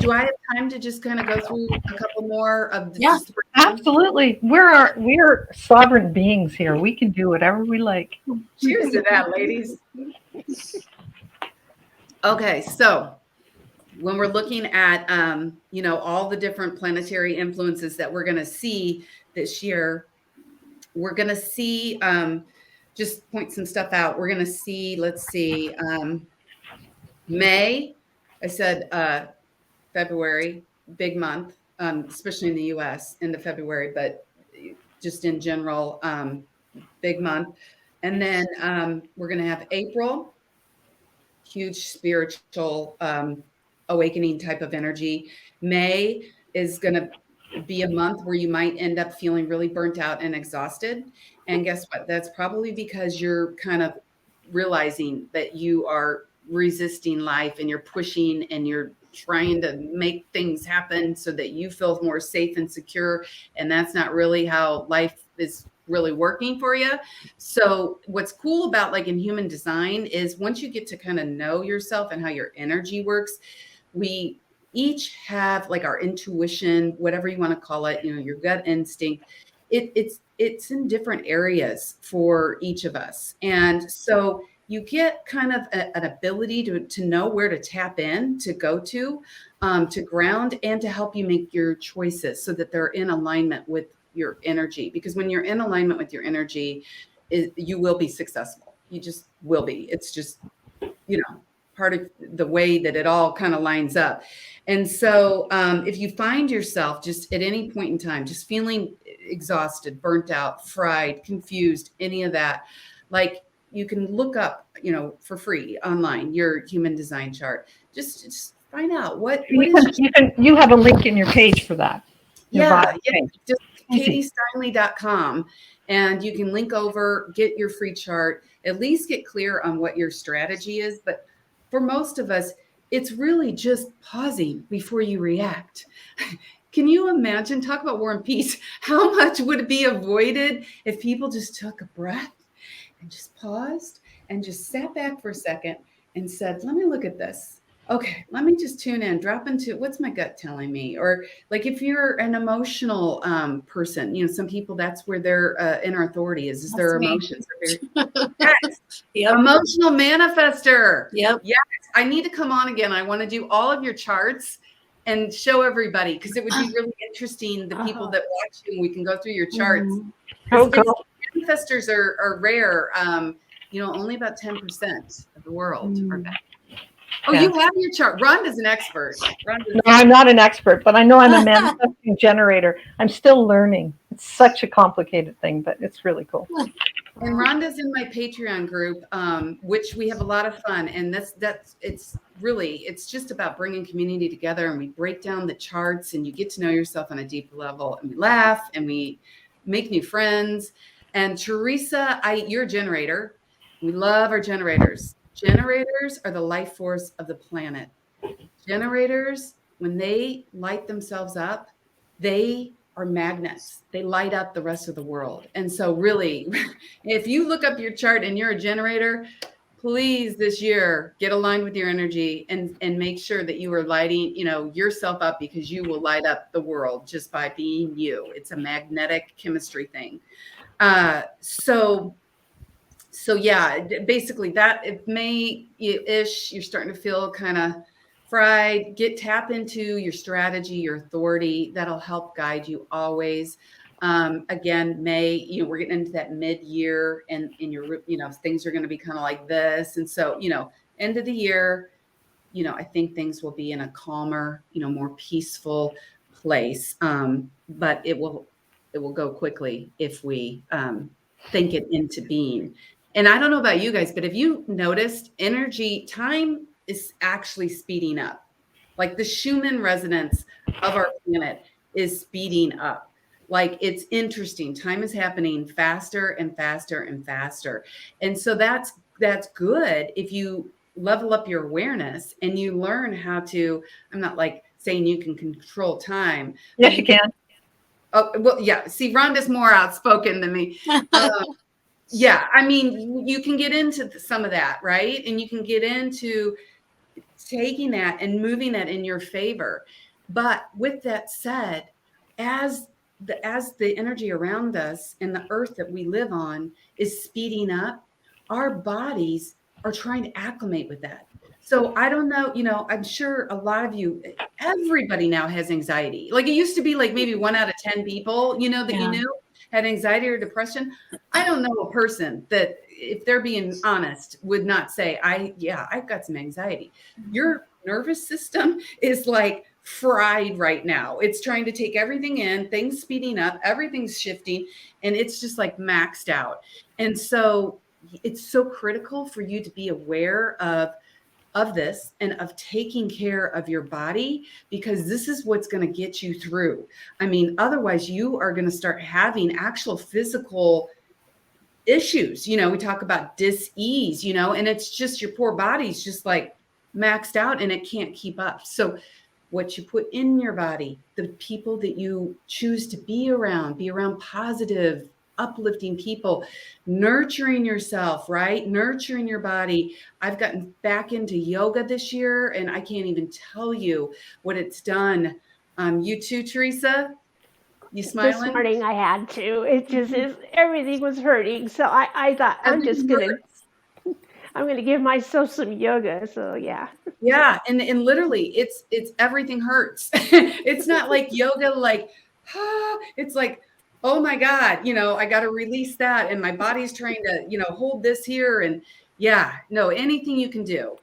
Do I have time to just kind of go through a couple more of the, Yeah, just Absolutely. We're sovereign beings here. We can do whatever we like. cheers to that, ladies. Okay, so when we're looking at you know, all the different planetary influences that we're going to see this year, we're going to see, just point some stuff out. We're going to see, let's see, May, I said February, big month, especially in the US, into February, but just in general, big month. And then we're going to have April, huge spiritual awakening type of energy. May is going to be a month where you might end up feeling really burnt out and exhausted. And guess what? That's probably because you're kind of realizing that you are resisting life, and you're pushing, and you're trying to make things happen so that you feel more safe and secure. And that's not really how life is really working for you. So what's cool about, like, in human design is, once you get to kind of know yourself and how your energy works, we each have, like, our intuition, whatever you want to call it, you know, your gut instinct. It's in different areas for each of us. And so you get kind of an ability to know where to tap in, to go to ground, and to help you make your choices so that they're in alignment with your energy. Because when you're in alignment with your energy, you will be successful. You just will be. It's just, you know, part of the way that it all kind of lines up. And so if you find yourself just at any point in time, just feeling exhausted, burnt out, fried, confused, any of that, like you can look up, for free online, your human design chart. Just find out what is you have a link in your page for that. Yeah, page. just katiesteinle.com, and you can link over, get your free chart, at least get clear on what your strategy is. But for most of us, it's really just pausing before you react. Can you imagine, talk about war and peace, how much would be avoided if people just took a breath and just paused and just sat back for a second and said, let me look at this. Okay, let me just tune in, drop into what's my gut telling me. Or like if you're an emotional person, some people, that's where their inner authority is That's their me. emotions are very yes. Yep. Emotional manifester. Yep. Yes, I need to come on again. I want to do all of your charts and show everybody, because it would be really interesting, the people that watch you, and we can go through your charts. Oh, cool. Manifestors are rare. Only about 10% of the world are that. Oh, Yeah. you have your chart. Rhonda's an expert. No, I'm not an expert, but I know I'm a manifesting generator. I'm still learning. It's such a complicated thing, but it's really cool. And Rhonda's in my Patreon group, which we have a lot of fun. And it's just about bringing community together, and we break down the charts, and you get to know yourself on a deeper level, and we laugh and we make new friends. And Teresa, you're a generator. We love our generators. Generators are the life force of the planet. Generators, when they light themselves up, they are magnets. They light up the rest of the world. And so really, if you look up your chart and you're a generator, please this year get aligned with your energy and make sure that you are lighting, yourself up, because you will light up the world just by being you. It's a magnetic chemistry thing. So yeah, basically that, if May-ish, you're starting to feel kind of fried, tap into your strategy, your authority. That'll help guide you always. Again, May, we're getting into that mid-year, and things are going to be kind of like this. And so, end of the year, I think things will be in a calmer, more peaceful place. But it will go quickly if we think it into being. And I don't know about you guys, but have you noticed time is actually speeding up? Like the Schumann resonance of our planet is speeding up. Like, it's interesting. Time is happening faster and faster and faster. And so that's good if you level up your awareness and you learn how to, I'm not like saying you can control time. Yes, you can. Oh, well, yeah. See, Rhonda's more outspoken than me. Yeah, I mean, you can get into some of that, right? And you can get into taking that and moving that in your favor. But with that said, as the energy around us and the earth that we live on is speeding up, our bodies are trying to acclimate with that. So I don't know, I'm sure a lot of you, everybody now has anxiety. Like, it used to be like maybe 1 out of 10 people, you knew had anxiety or depression. I don't know a person that, if they're being honest, would not say, I've got some anxiety. Your nervous system is like fried right now. It's trying to take everything in, things speeding up, everything's shifting, and it's just like maxed out. And so it's so critical for you to be aware of this and of taking care of your body, because this is what's going to get you through. I mean, otherwise you are going to start having actual physical issues. We talk about dis-ease, and it's just your poor body's just like maxed out and it can't keep up. So what you put in your body, the people that you choose to be around positive, uplifting people, nurturing yourself, right? Nurturing your body. I've gotten back into yoga this year, and I can't even tell you what it's done. You too, Teresa? You smiling? This morning I had to. It just is, everything was hurting. So I thought I'm going to give myself some yoga. So yeah. Yeah. And literally it's everything hurts. It's not like yoga, like, it's like, oh my God, I got to release that. And my body's trying to, hold this here. And Yeah, no, anything you can do.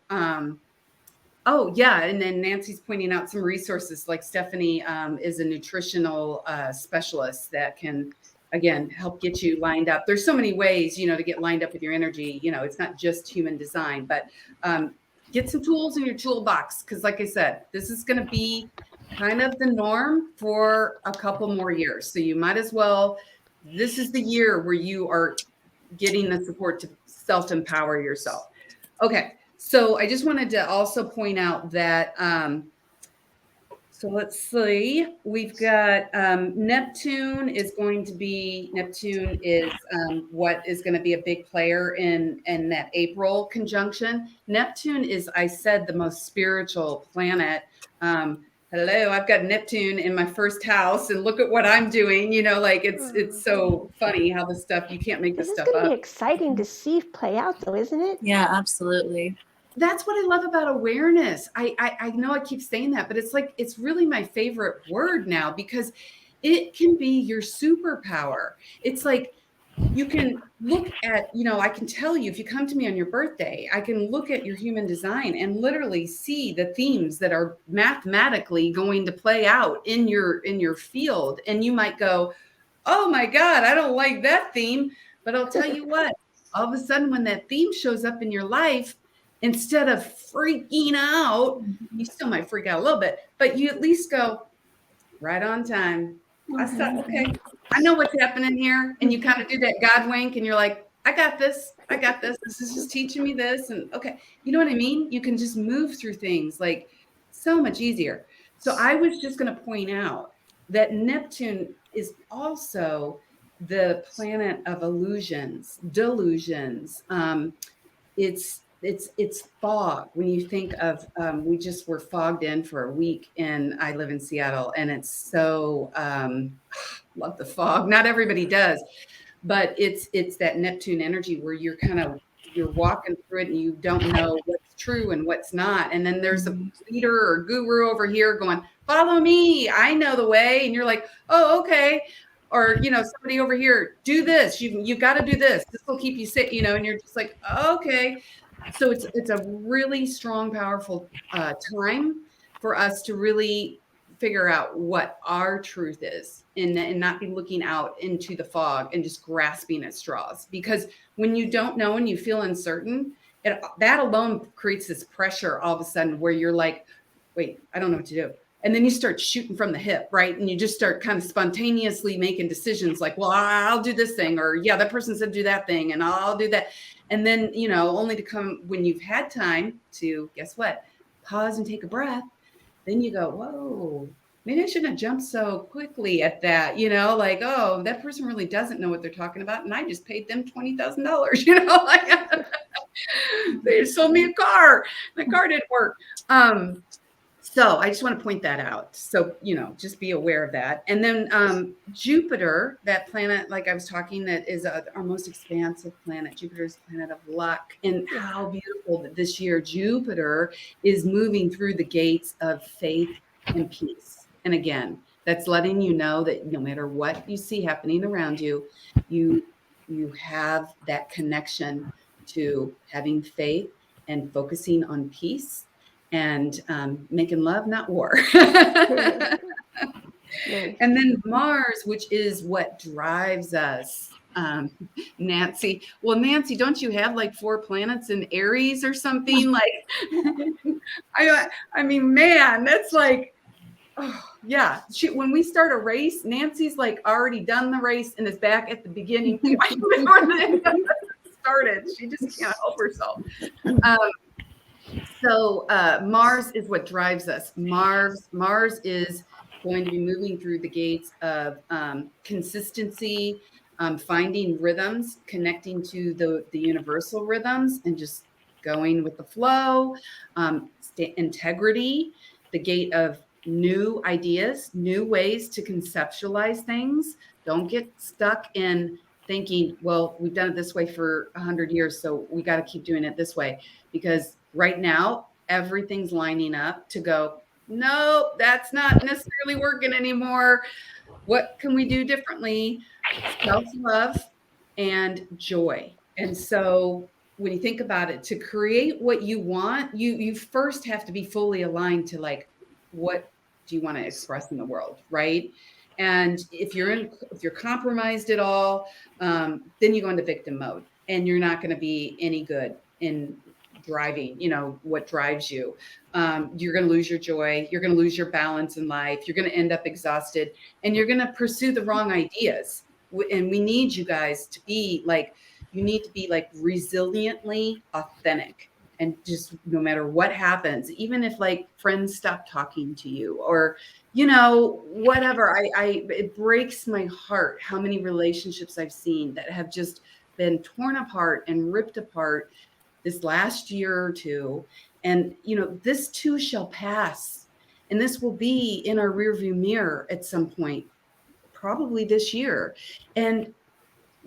Oh, yeah. And then Nancy's pointing out some resources like Stephanie is a nutritional specialist that can, again, help get you lined up. There's so many ways, to get lined up with your energy. It's not just human design, but get some tools in your toolbox. Because like I said, this is going to be kind of the norm for a couple more years. So you might as well, this is the year where you are getting the support to self-empower yourself. Okay. So I just wanted to also point out that, so let's see, we've got Neptune is what is going to be a big player in that April conjunction. Neptune is, I said, the most spiritual planet. Hello, I've got Neptune in my first house and look at what I'm doing. It's so funny how this stuff, you can't make this This is stuff going to up. be exciting to see play out, though, isn't it? Yeah, absolutely. That's what I love about awareness. I know I keep saying that, but it's really my favorite word now because it can be your superpower. It's like you can look at, I can tell you if you come to me on your birthday, I can look at your human design and literally see the themes that are mathematically going to play out in your field. And you might go, oh my God, I don't like that theme. But I'll tell you what, all of a sudden when that theme shows up in your life, instead of freaking out, you still might freak out a little bit, but you at least go right on time. I said, okay, I know what's happening here. And you kind of do that God wink and you're like, I got this. I got this. This is just teaching me this. And okay, you know what I mean? You can just move through things like so much easier. So I was just going to point out that Neptune is also the planet of illusions, delusions. It's fog. When you think of, we just were fogged in for a week, and I live in Seattle, and it's so love the fog. Not everybody does, but it's that Neptune energy where you're walking through it and you don't know what's true and what's not. And then there's a leader or guru over here going, follow me, I know the way. And you're like, oh, okay. Or, somebody over here, do this. You got to do this. This will keep you safe, and you're just like, okay. So it's a really strong, powerful time for us to really figure out what our truth is and not be looking out into the fog and just grasping at straws. Because when you don't know and you feel uncertain, that alone creates this pressure all of a sudden where you're like, wait, I don't know what to do. And then you start shooting from the hip, right? And you just start kind of spontaneously making decisions like, well, I'll do this thing, or yeah, that person said do that thing, and I'll do that. And then, only to come when you've had time to, guess what? Pause and take a breath. Then you go, whoa, maybe I shouldn't have jumped so quickly at that, like, oh, that person really doesn't know what they're talking about. And I just paid them $20,000, like they just sold me a car. The car didn't work. So I just want to point that out. So, just be aware of that. And then Jupiter, that planet, like I was talking, that is our most expansive planet. Jupiter is the planet of luck. And how beautiful that this year Jupiter is moving through the gates of faith and peace. And again, that's letting you know that no matter what you see happening around you, you have that connection to having faith and focusing on peace. And making love, not war. Nice. And then Mars, which is what drives us. Nancy. Well, Nancy, don't you have like 4 planets in Aries or something? Like, I mean, man, that's like, oh, yeah. When we start a race, Nancy's like already done the race and is back at the beginning point before the started. She just can't help herself. So Mars is what drives us. Mars is going to be moving through the gates of consistency, finding rhythms, connecting to the universal rhythms, and just going with the flow. Integrity, the gate of new ideas, new ways to conceptualize things. Don't get stuck in thinking, well, we've done it this way for 100 years, so we got to keep doing it this way. Because right now, everything's lining up to go, no, that's not necessarily working anymore. What can we do differently? Self-love and joy. And so when you think about it, to create what you want, you first have to be fully aligned to like, what do you want to express in the world, right? And if you're compromised at all, then you go into victim mode, and you're not going to be any good in driving, what drives you. You're going to lose your joy. You're going to lose your balance in life. You're going to end up exhausted, and you're going to pursue the wrong ideas. And we need you guys to be like, you need to be like resiliently authentic. And just no matter what happens, even if like friends stop talking to you, or whatever, it breaks my heart how many relationships I've seen that have just been torn apart and ripped apart this last year or two. And this too shall pass, and this will be in our rearview mirror at some point, probably this year. And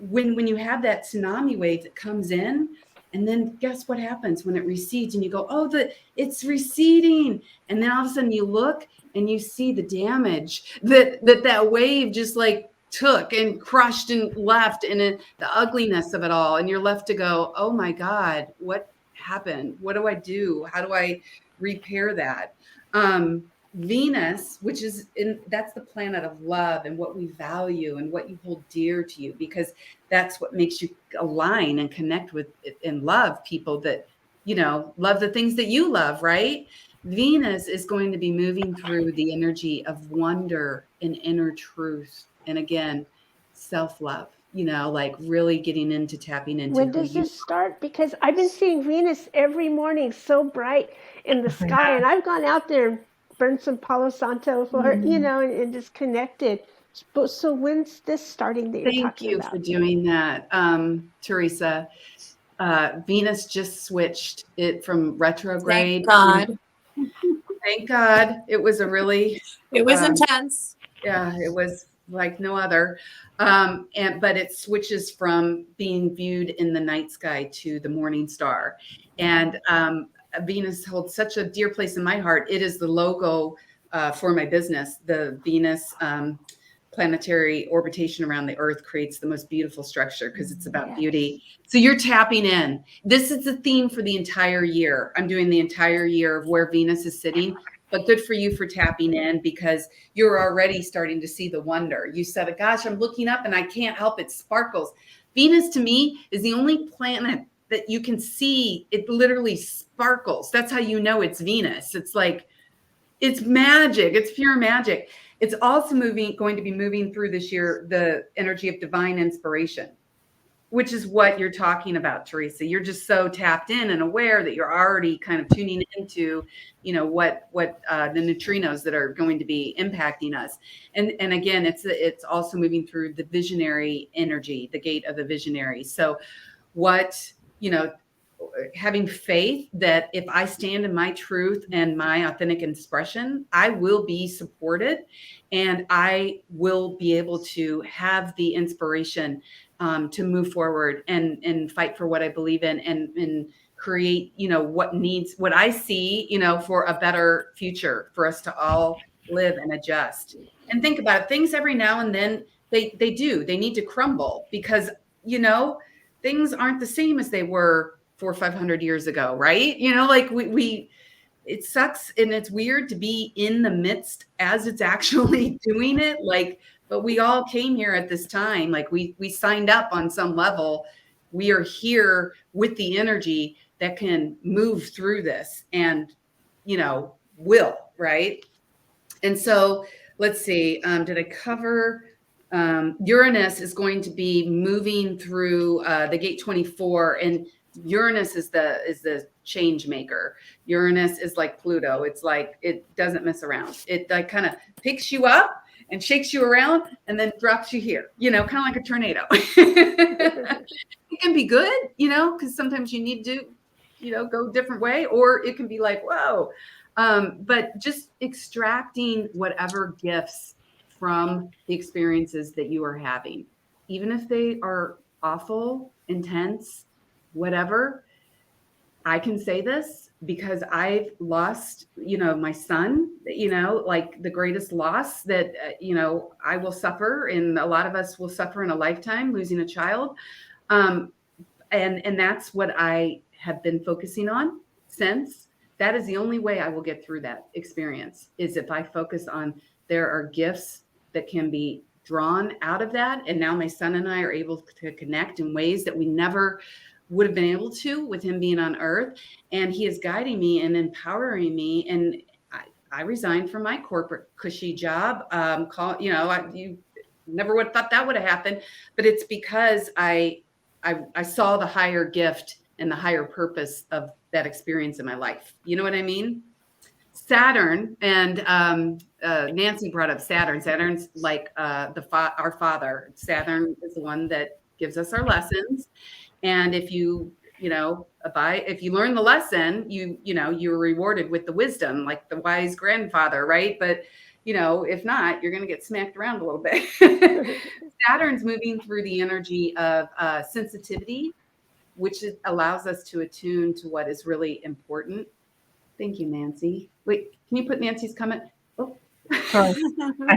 when you have that tsunami wave that comes in, and then guess what happens when it recedes, and you go, oh, it's receding, and then all of a sudden you look and you see the damage that wave just like took and crushed and left, and the ugliness of it all, and you're left to go, oh my God, what happened? What do I do? How do I repair that? Venus, that's the planet of love and what we value and what you hold dear to you, because that's what makes you align and connect with and love people that, love the things that you love, right? Venus is going to be moving through the energy of wonder and inner truth. And again, self-love, like really getting into tapping into When who does you this start? Because I've been seeing Venus every morning so bright in the sky, and I've gone out there and burned some Palo Santo for her, and just connected. So when's this starting that you're Thank talking you about? for doing that, Teresa. Venus just switched it from retrograde. Thank God. Thank God. It was a really, It was intense. yeah, it was like no other. But it switches from being viewed in the night sky to the morning star. And Venus holds such a dear place in my heart. It is the logo for my business. The Venus planetary orbitation around the Earth creates the most beautiful structure because it's about beauty. So you're tapping in. This is the theme for the entire year. I'm doing the entire year of where Venus is sitting. But good for you for tapping in, because you're already starting to see the wonder. You said, gosh, I'm looking up and I can't help it. Sparkles. Venus to me is the only planet that you can see. It literally sparkles. That's how you know it's Venus. It's like, it's magic. It's pure magic. It's also going to be moving through this year, the energy of divine inspiration, which is what you're talking about, Teresa. You're just so tapped in and aware that you're already kind of tuning into, what the neutrinos that are going to be impacting us. And again, it's also moving through the visionary energy, the gate of the visionary. So having faith that if I stand in my truth and my authentic expression, I will be supported, and I will be able to have the inspiration to move forward and fight for what I believe in, and create, what I see, for a better future for us to all live and adjust. And think about it, things every now and then, they need to crumble, because, things aren't the same as they were 400 or 500 years ago, right? Like it sucks, and it's weird to be in the midst as it's actually doing it. Like, but we all came here at this time. Like we signed up on some level. We are here with the energy that can move through this and, will, right? And so let's see, did I cover? Uranus is going to be moving through the gate 24, and Uranus is the change maker. Uranus is like Pluto. It's like, it doesn't mess around. It like kind of picks you up and shakes you around and then drops you here, kind of like a tornado. It can be good, because sometimes you need to, go a different way, or it can be like, whoa. But just extracting whatever gifts from the experiences that you are having, even if they are awful, intense, whatever. I can say this because I've lost, my son, like the greatest loss that, I will suffer, and a lot of us will suffer in a lifetime, losing a child. And and that's what I have been focusing on since. That is the only way I will get through that experience, is if I focus on there are gifts that can be drawn out of that. And now my son and I are able to connect in ways that we never would have been able to with him being on Earth. And he is guiding me and empowering me. And I resigned from my corporate cushy job. You never would have thought that would have happened, but it's because I saw the higher gift and the higher purpose of that experience in my life. You know what I mean? Saturn, and Nancy brought up Saturn. Saturn's like our father. Saturn is the one that gives us our lessons. And if you learn the lesson, you're rewarded with the wisdom, like the wise grandfather, right? But if not, you're going to get smacked around a little bit. Saturn's moving through the energy of sensitivity, which allows us to attune to what is really important. Thank you, Nancy. Wait, can you put Nancy's comment? Oh, Sorry. I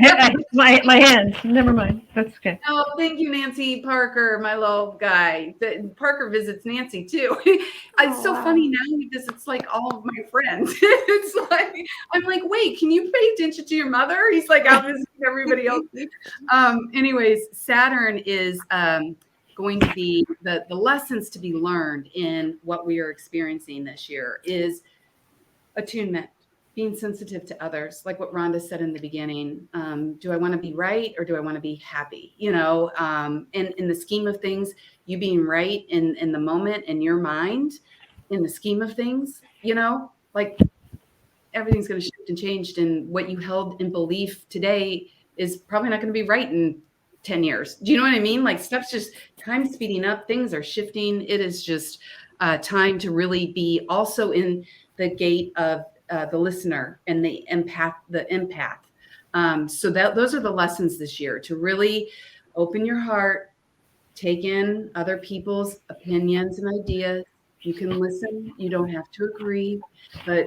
hit my hand. Never mind. That's okay. oh, thank you, Nancy Parker, my little guy. Parker visits Nancy too. It's so funny now he visits like all of my friends. It's like, I'm like, wait, can you pay attention to your mother? He's like out visiting everybody else. Anyways, Saturn is going to be the lessons to be learned in what we are experiencing this year is attunement, being sensitive to others, like what Rhonda said in the beginning. Do I want to be right, or do I want to be happy? In the scheme of things, you being right in the moment, in your mind, in the scheme of things, like everything's going to shift and change. And what you held in belief today is probably not going to be right in 10 years. Do you know what I mean? Like stuff's just time speeding up. Things are shifting. It is just time to really be also in the gate of the listener and the empath. So those are the lessons this year, to really open your heart, take in other people's opinions and ideas. You can listen. You don't have to agree, but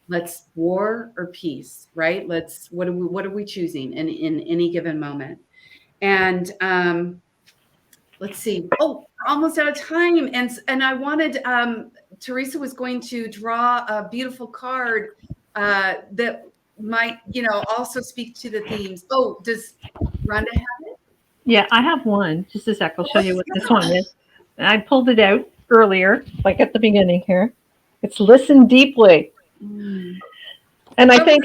let's war or peace, right? What are we choosing in any given moment? And let's see. Oh, we're almost out of time. And I wanted, Teresa was going to draw a beautiful card that might, also speak to the themes. Oh, does Rhonda have it? Yeah, I have one. Just a sec. I'll show you what this one is. And I pulled it out earlier, like at the beginning here. It's listen deeply. And I think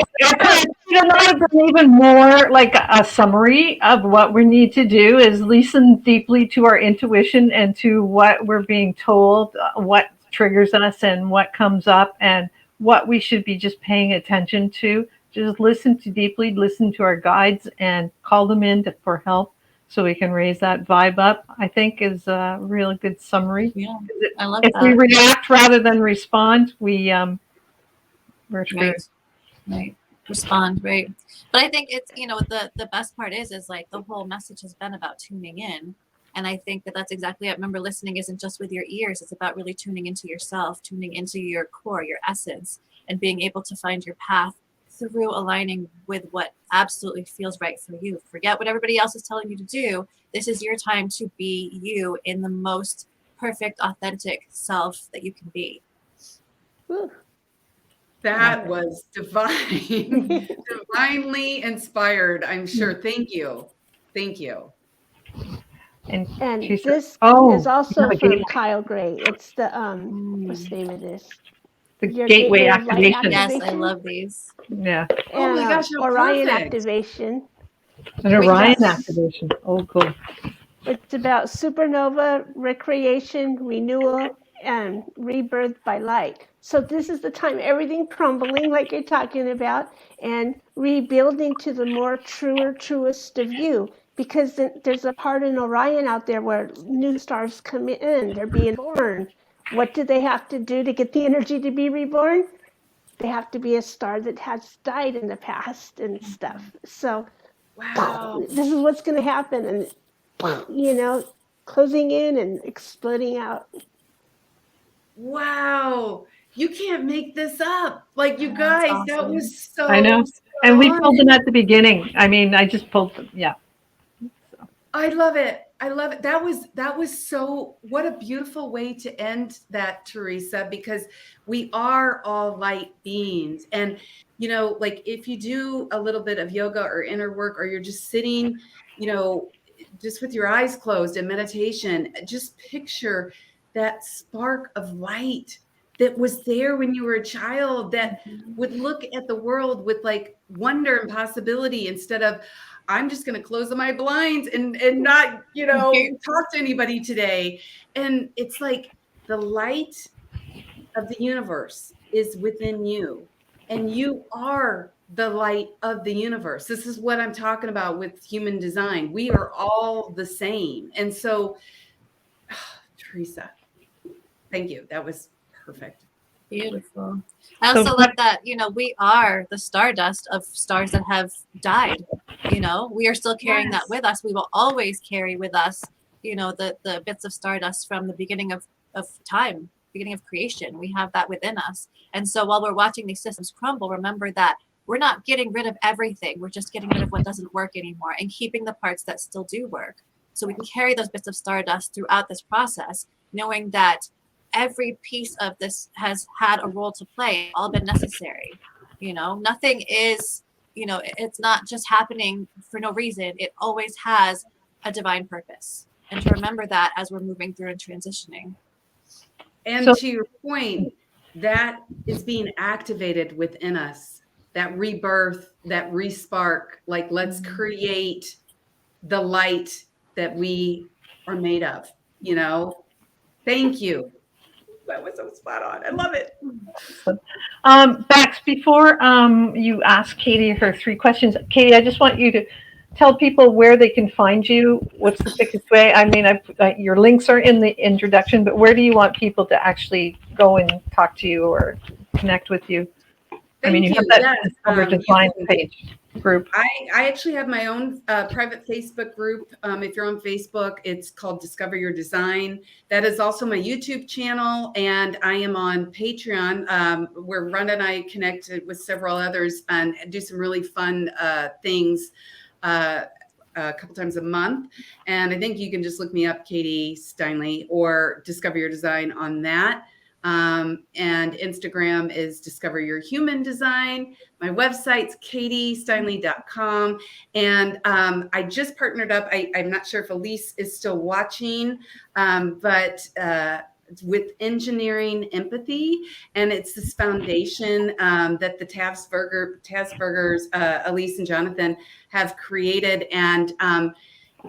even more like a summary of what we need to do is listen deeply to our intuition and to what we're being told, what triggers us and what comes up and what we should be just paying attention to. Just listen to our guides and call them in for help so we can raise that vibe up, I think is a really good summary. Yeah, I love if that. we react rather than respond, we're screwed. Right. Respond, right. But I think it's, the best part is like the whole message has been about tuning in. And I think that's exactly it. Remember, listening isn't just with your ears. It's about really tuning into yourself, tuning into your core, your essence, and being able to find your path through aligning with what absolutely feels right for you. Forget what everybody else is telling you to do. This is your time to be you in the most perfect, authentic self that you can be. Woo. That was divine, divinely inspired, I'm sure. Thank you. Thank you. And this is also from Kyle Gray. It's the what's the name of this? The Your gateway of light activation. Yes, I love these. Yeah. Oh my gosh, how Orion perfect. activation. An Orion activation. Oh, cool. It's about supernova, recreation, renewal, and rebirth by light. So this is the time everything crumbling, like you're talking about, and rebuilding to the more truest of you. Because there's a part in Orion out there where new stars come in, they're being born. What do they have to do to get the energy to be reborn? They have to be a star that has died in the past and stuff. So Wow. this is what's going to happen. And closing in and exploding out. Wow. You can't make this up. Like, you guys, awesome. That was so I know. And we pulled them at the beginning. I mean, I just pulled them. Yeah. I love it. I love it. That was so, what a beautiful way to end that, Teresa, because we are all light beings. And, you know, like if you do a little bit of yoga or inner work, or you're just sitting, you know, just with your eyes closed in meditation, just picture that spark of light that was there when you were a child, that would look at the world with like wonder and possibility, instead of, I'm just going to close my blinds and not, you know, talk to anybody today. And it's like the light of the universe is within you, and you are the light of the universe. This is what I'm talking about with human design. We are all the same. And so, Teresa, thank you. That was perfect. Beautiful. I also love that, you know, we are the stardust of stars that have died. You know, we are still carrying that with us. We will always carry with us, you know, the bits of stardust from the beginning of time, beginning of creation. We have that within us. And so while we're watching these systems crumble, remember that we're not getting rid of everything. We're just getting rid of what doesn't work anymore and keeping the parts that still do work. So we can carry those bits of stardust throughout this process, knowing that every piece of this has had a role to play, all been necessary. You know, nothing is, you know, it's not just happening for no reason. It always has a divine purpose. And to remember that as we're moving through and transitioning. And to your point, that is being activated within us, that rebirth, that respark, like let's create the light that we are made of, you know? Thank you. That was so spot on. I love it. Bax, before you ask Katie her 3 questions, Katie, I just want you to tell people where they can find you. What's the quickest way? I mean, your links are in the introduction, but where do you want people to actually go and talk to you or connect with you? I mean, you have that Discover Design page group. I actually have my own private Facebook group. If you're on Facebook, it's called Discover Your Design. That is also my YouTube channel, and I am on Patreon, where Rhonda and I connected with several others and do some really fun things a couple times a month. And I think you can just look me up, Katie Steinle, or Discover Your Design on that. And Instagram is Discover Your Human Design. My website's katiesteinle.com. And I just partnered up. I'm not sure if Elise is still watching, but with Engineering Empathy. And it's this foundation that the Tasburgers, Elise and Jonathan, have created. And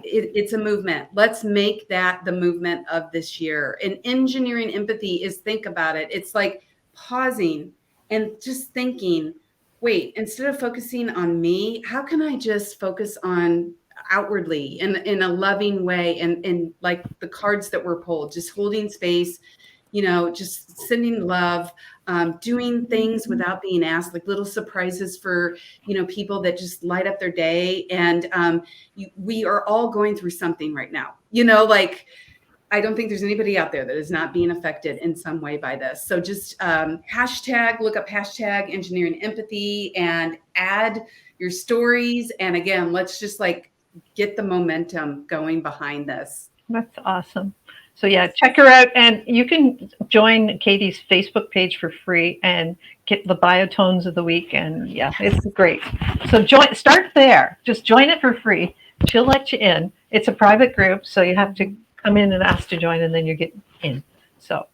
it's a movement. Let's make that the movement of this year. And Engineering Empathy is, think about it. It's like pausing and just thinking, wait, instead of focusing on me, how can I just focus on outwardly in a loving way? And like the cards that were pulled, just holding space, you know, just sending love, doing things without being asked, like little surprises for, you know, people that just light up their day. And we are all going through something right now, you know, like, I don't think there's anybody out there that is not being affected in some way by this. So just look up hashtag Engineering Empathy and add your stories. And again, let's just like get the momentum going behind this. That's awesome. So yeah, check her out, and you can join Katie's Facebook page for free and get the biotones of the week. And yeah, it's great. So start there. Just join it for free. She'll let you in. It's a private group, so you have to come in and ask to join, and then you get in. So,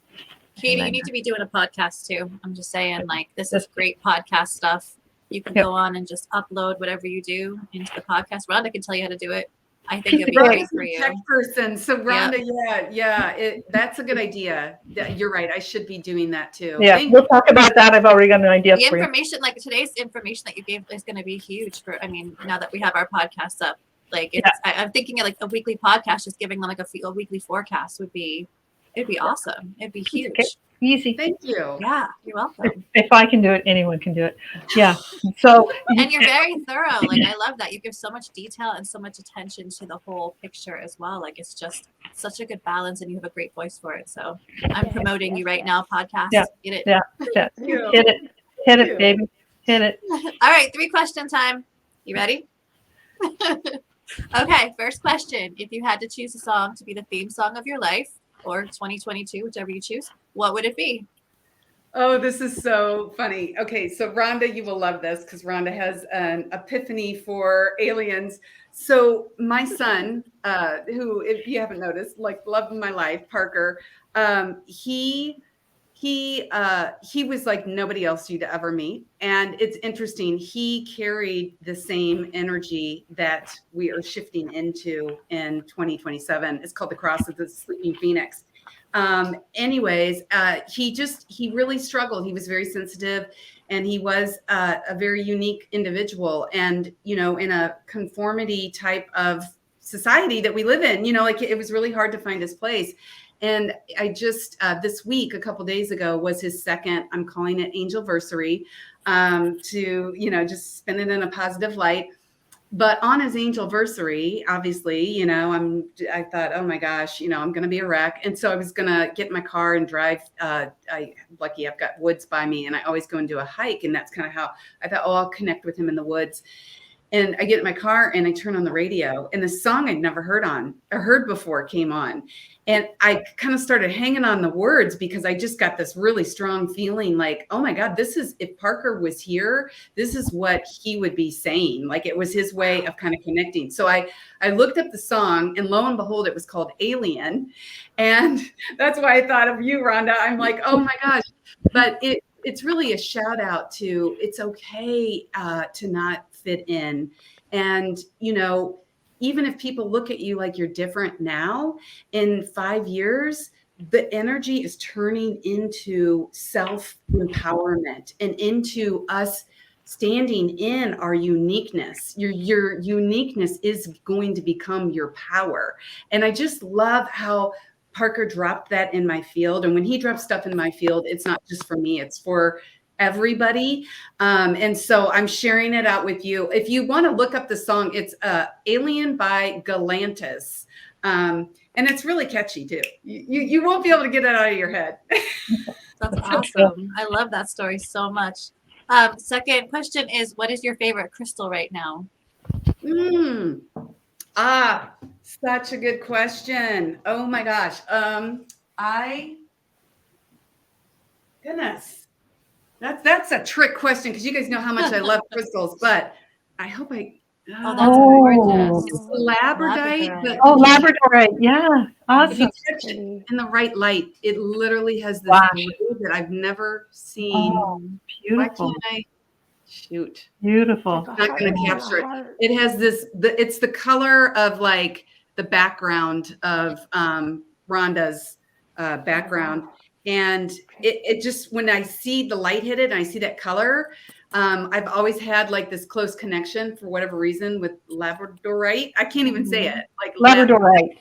Katie, you need to be doing a podcast too. I'm just saying, like, this is great podcast stuff. You can go on and just upload whatever you do into the podcast. Rhonda can tell you how to do it. I think it'd be great for you. Tech person. So Rhonda, that's a good idea. You're right. I should be doing that too. Yeah, we'll talk about that. I've already got an idea the for you. information, like today's information that you gave, is going to be huge for. I mean, now that we have our podcast up, like it's, I'm thinking of like a weekly podcast, just giving them like a weekly forecast it'd be awesome. It'd be huge. Okay. Easy. Thank you. Yeah, you're welcome. If I can do it, anyone can do it. Yeah. So and you're very thorough. Like, I love that you give so much detail and so much attention to the whole picture as well. Like, it's just such a good balance, and you have a great voice for it. So I'm promoting you right now, podcast. Yeah. Get it? Yeah. Hit it, baby. Hit it. All right, 3 question time. You ready? Okay, first question. If you had to choose a song to be the theme song of your life or 2022, whichever you choose, what would it be? Oh, this is so funny. Okay, so Rhonda, you will love this because Rhonda has an epiphany for aliens. So my son, who, if you haven't noticed, like love of my life, Parker, he he was like nobody else you'd ever meet. And it's interesting. He carried the same energy that we are shifting into in 2027. It's called the Cross of the Sleeping Phoenix. He really struggled. He was very sensitive, and he was a very unique individual. And, you know, in a conformity type of society that we live in, you know, like it was really hard to find his place. And I just, this week, a couple days ago, was his second, I'm calling it angelversary, to, you know, just spin it in a positive light. But on his angelversary, obviously, you know, I thought, oh my gosh, you know, I'm going to be a wreck. And so I was going to get in my car and drive. Lucky I've got woods by me, and I always go and do a hike. And that's kind of how I thought, oh, I'll connect with him in the woods. And I get in my car and I turn on the radio, and the song I'd never heard before came on. And I kind of started hanging on the words because I just got this really strong feeling like, oh my God, if Parker was here, this is what he would be saying. Like it was his way of kind of connecting. So I looked up the song, and lo and behold, it was called Alien. And that's why I thought of you, Rhonda. I'm like, oh my gosh. But it's really a shout out to it's okay to not fit in. And, you know, even if people look at you like you're different now, in 5 years, the energy is turning into self-empowerment and into us standing in our uniqueness. Your uniqueness is going to become your power. And I just love how Parker dropped that in my field. And when he drops stuff in my field, it's not just for me, it's for everybody. And so I'm sharing it out with you. If you want to look up the song, it's Alien by Galantis. And it's really catchy too. You won't be able to get it out of your head. That's awesome. I love that story so much. Second question is, what is your favorite crystal right now? Such a good question. Oh my gosh. Goodness. That's a trick question because you guys know how much I love crystals, but I hope Oh, that's gorgeous. it's labradorite. But Labradorite. Yeah. if you Awesome. touch it in the right light, it literally has this blue that I've never seen. Oh, Why beautiful. can't I? Shoot. Beautiful. I'm not going to capture it. It has it's the color of like the background of Rhonda's background. And it just, when I see the light hit it and I see that color, I've always had like this close connection for whatever reason with labradorite. I can't even say it. Like Labradorite.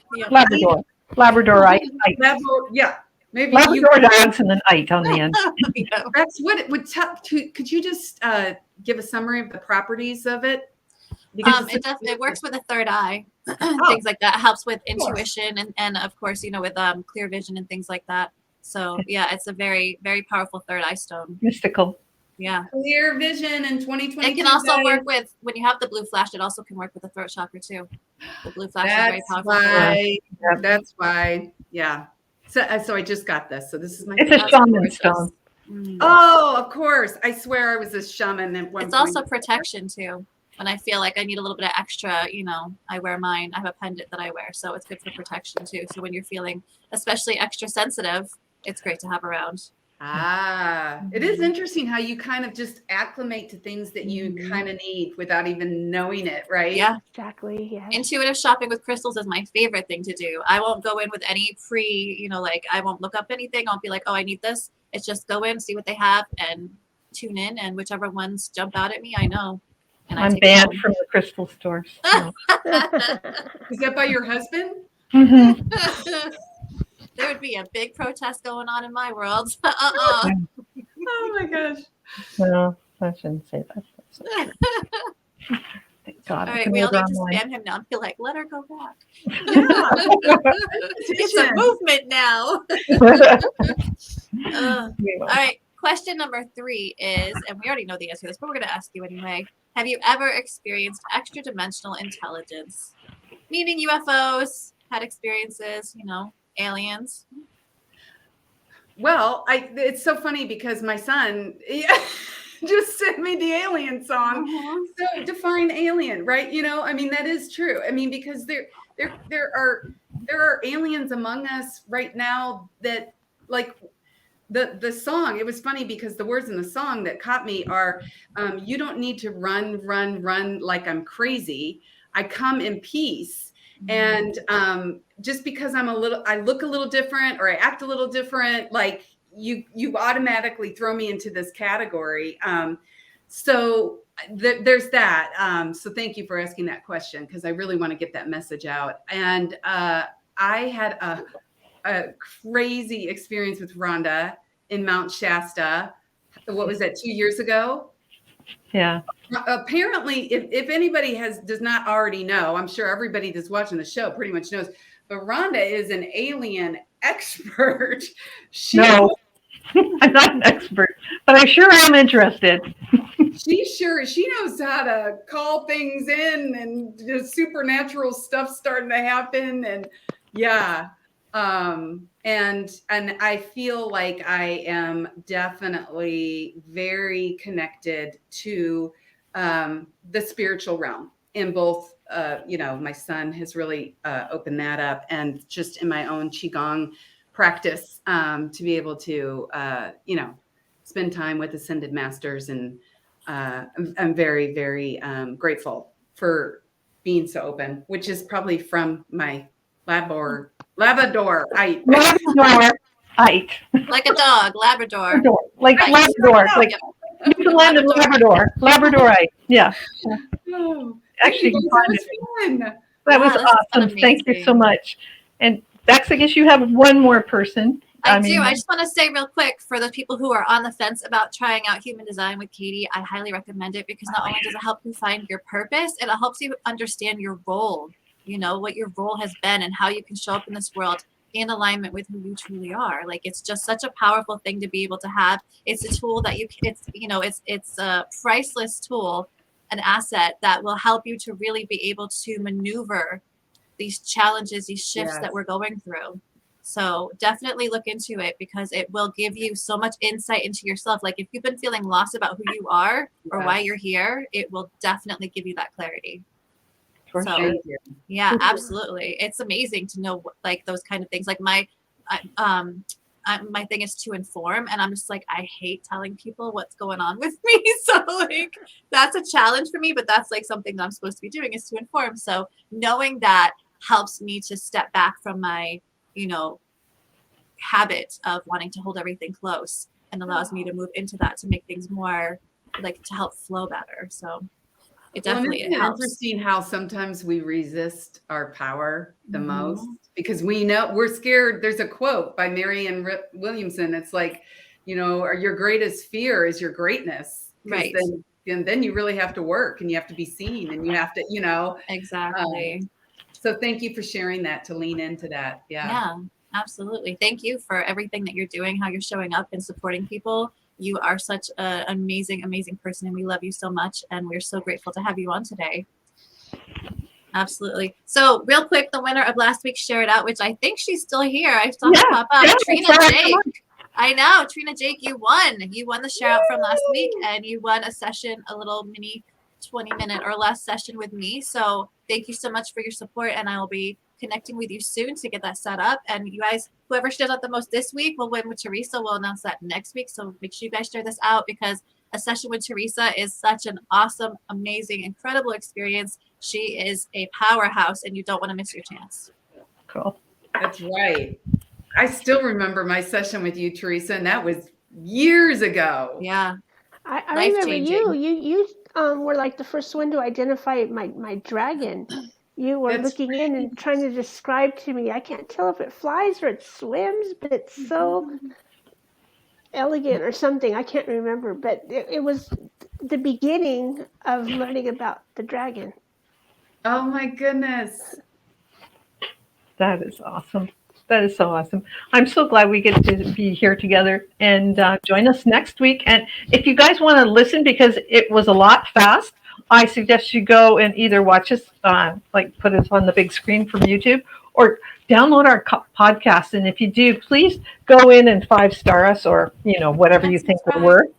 Labradorite. Yeah. Maybe Labrador dogs and then ite on the end. That's what it would tell. Could you just give a summary of the properties of it? It works with the third eye, things like that. It helps with intuition and of course, you know, with clear vision and things like that. So yeah, it's a very, very powerful third eye stone. Mystical. Yeah. Clear vision in 2020. It can also work with, when you have the blue flash, it also can work with the throat chakra too. The blue flash is very powerful. That's why. Yeah. So I just got this. So this is my. It's a shaman stone. Oh, of course. I swear I was a shaman at one point. It's also protection too. When I feel like I need a little bit of extra, you know, I wear mine. I have a pendant that I wear, so it's good for protection too. So when you're feeling especially extra sensitive, it's great to have around. It is interesting how you kind of just acclimate to things that you kind of need without even knowing it, right? Yeah, exactly. Yeah. Intuitive shopping with crystals is my favorite thing to do. I won't go in with any you know, like I won't look up anything. I'll be like, oh, I need this. It's just go in, see what they have, and tune in. And whichever ones jump out at me, I know. And I'm banned from the crystal stores. So. Is that by your husband? Mm-hmm. There would be a big protest going on in my world. Oh my gosh. No, I shouldn't say that. Thank God. All right, we all need to spam him now and be like, let her go back. Yeah. It's a movement now. All right, question number 3 is, and we already know the answer to this, but we're going to ask you anyway. Have you ever experienced extra dimensional intelligence? Meaning UFOs, had experiences, aliens. Well, it's so funny because my son just sent me the alien song. So define alien, right? I mean, that is true. I mean, because there are aliens among us right now that, like, the song, it was funny because the words in the song that caught me are, you don't need to run like I'm crazy. I come in peace. And just because I look a little different or I act a little different, like you automatically throw me into this category. So there's that. So thank you for asking that question, because I really want to get that message out. And I had a crazy experience with Rhonda in Mount Shasta. What was that, 2 years ago? Yeah. Apparently, if anybody does not already know, I'm sure everybody that's watching the show pretty much knows, but Rhonda is an alien expert. No, I'm not an expert, but I sure am interested. She knows how to call things in, and the supernatural stuff starting to happen. And yeah. And I feel like I am definitely very connected to the spiritual realm in both, my son has really opened that up, and just in my own Qigong practice, to be able to, spend time with ascended masters. And I'm very, very grateful for being so open, which is probably from my Labrador. Like a dog, Labrador. Like Labrador, like Newfoundland and Labrador. Labradorite. Yeah. Oh, Actually, that was awesome. Thank you so much. And Dax, I guess you have one more person. I do. I just want to say real quick, for the people who are on the fence about trying out human design with Katie, I highly recommend it, because not only does it help you find your purpose, it helps you understand your role, what your role has been and how you can show up in this world in alignment with who you truly are. Like, it's just such a powerful thing to be able to have. It's a tool that it's a priceless tool, an asset that will help you to really be able to maneuver these challenges, these shifts that we're going through. So definitely look into it, because it will give you so much insight into yourself. Like, if you've been feeling lost about who you are or why you're here, it will definitely give you that clarity. So, yeah, absolutely. It's amazing to know, like, those kind of things. Like my thing is to inform, and I'm just like, I hate telling people what's going on with me. So, like, that's a challenge for me, but that's like something that I'm supposed to be doing, is to inform. So knowing that helps me to step back from my habit of wanting to hold everything close, and allows me to move into that, to make things more, like, to help flow better. So it definitely helps. It's interesting how sometimes we resist our power the most, because we know we're scared. There's a quote by Marianne Williamson. It's like, your greatest fear is your greatness. Right. Then you really have to work, and you have to be seen, and you have to, Exactly. So thank you for sharing that, to lean into that. Yeah, absolutely. Thank you for everything that you're doing, how you're showing up and supporting people. You are such an amazing, amazing person, and we love you so much, and we're so grateful to have you on today. Absolutely. So real quick, the winner of last week's Share It Out, which I think she's still here. I saw her pop up. Trina Jake. I know. Trina Jake, you won. You won the Share Out from last week, and you won a session, a little mini 20-minute or less session with me. So thank you so much for your support, and I will be connecting with you soon to get that set up. And you guys, whoever shares out the most this week will win with Teresa. We'll announce that next week. So make sure you guys share this out, because a session with Teresa is such an awesome, amazing, incredible experience. She is a powerhouse, and you don't want to miss your chance. Cool. That's right. I still remember my session with you, Teresa, and that was years ago. Yeah. I remember you were like the first one to identify my dragon. You were looking in and trying to describe to me. I can't tell if it flies or it swims, but it's so elegant or something. I can't remember, but it was the beginning of learning about the dragon. Oh my goodness. That is awesome. That is so awesome. I'm so glad we get to be here together, and join us next week. And if you guys want to listen, because it was a lot fast, I suggest you go and either watch us, like put us on the big screen from YouTube, or download our podcast. And if you do, please go in and 5-star us, or whatever you That's think we're right.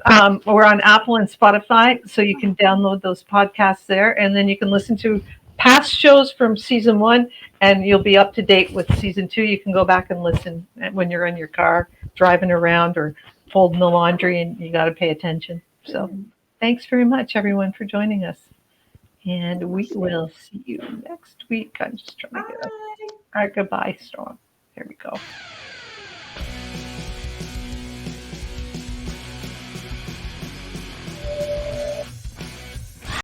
worth. We're on Apple and Spotify, so you can download those podcasts there, and then you can listen to past shows from season 1, and you'll be up to date with season 2. You can go back and listen when you're in your car, driving around, or folding the laundry, and you got to pay attention. So, thanks very much, everyone, for joining us, and we will see you next week. I'm just trying to get our goodbye strong. Here we go.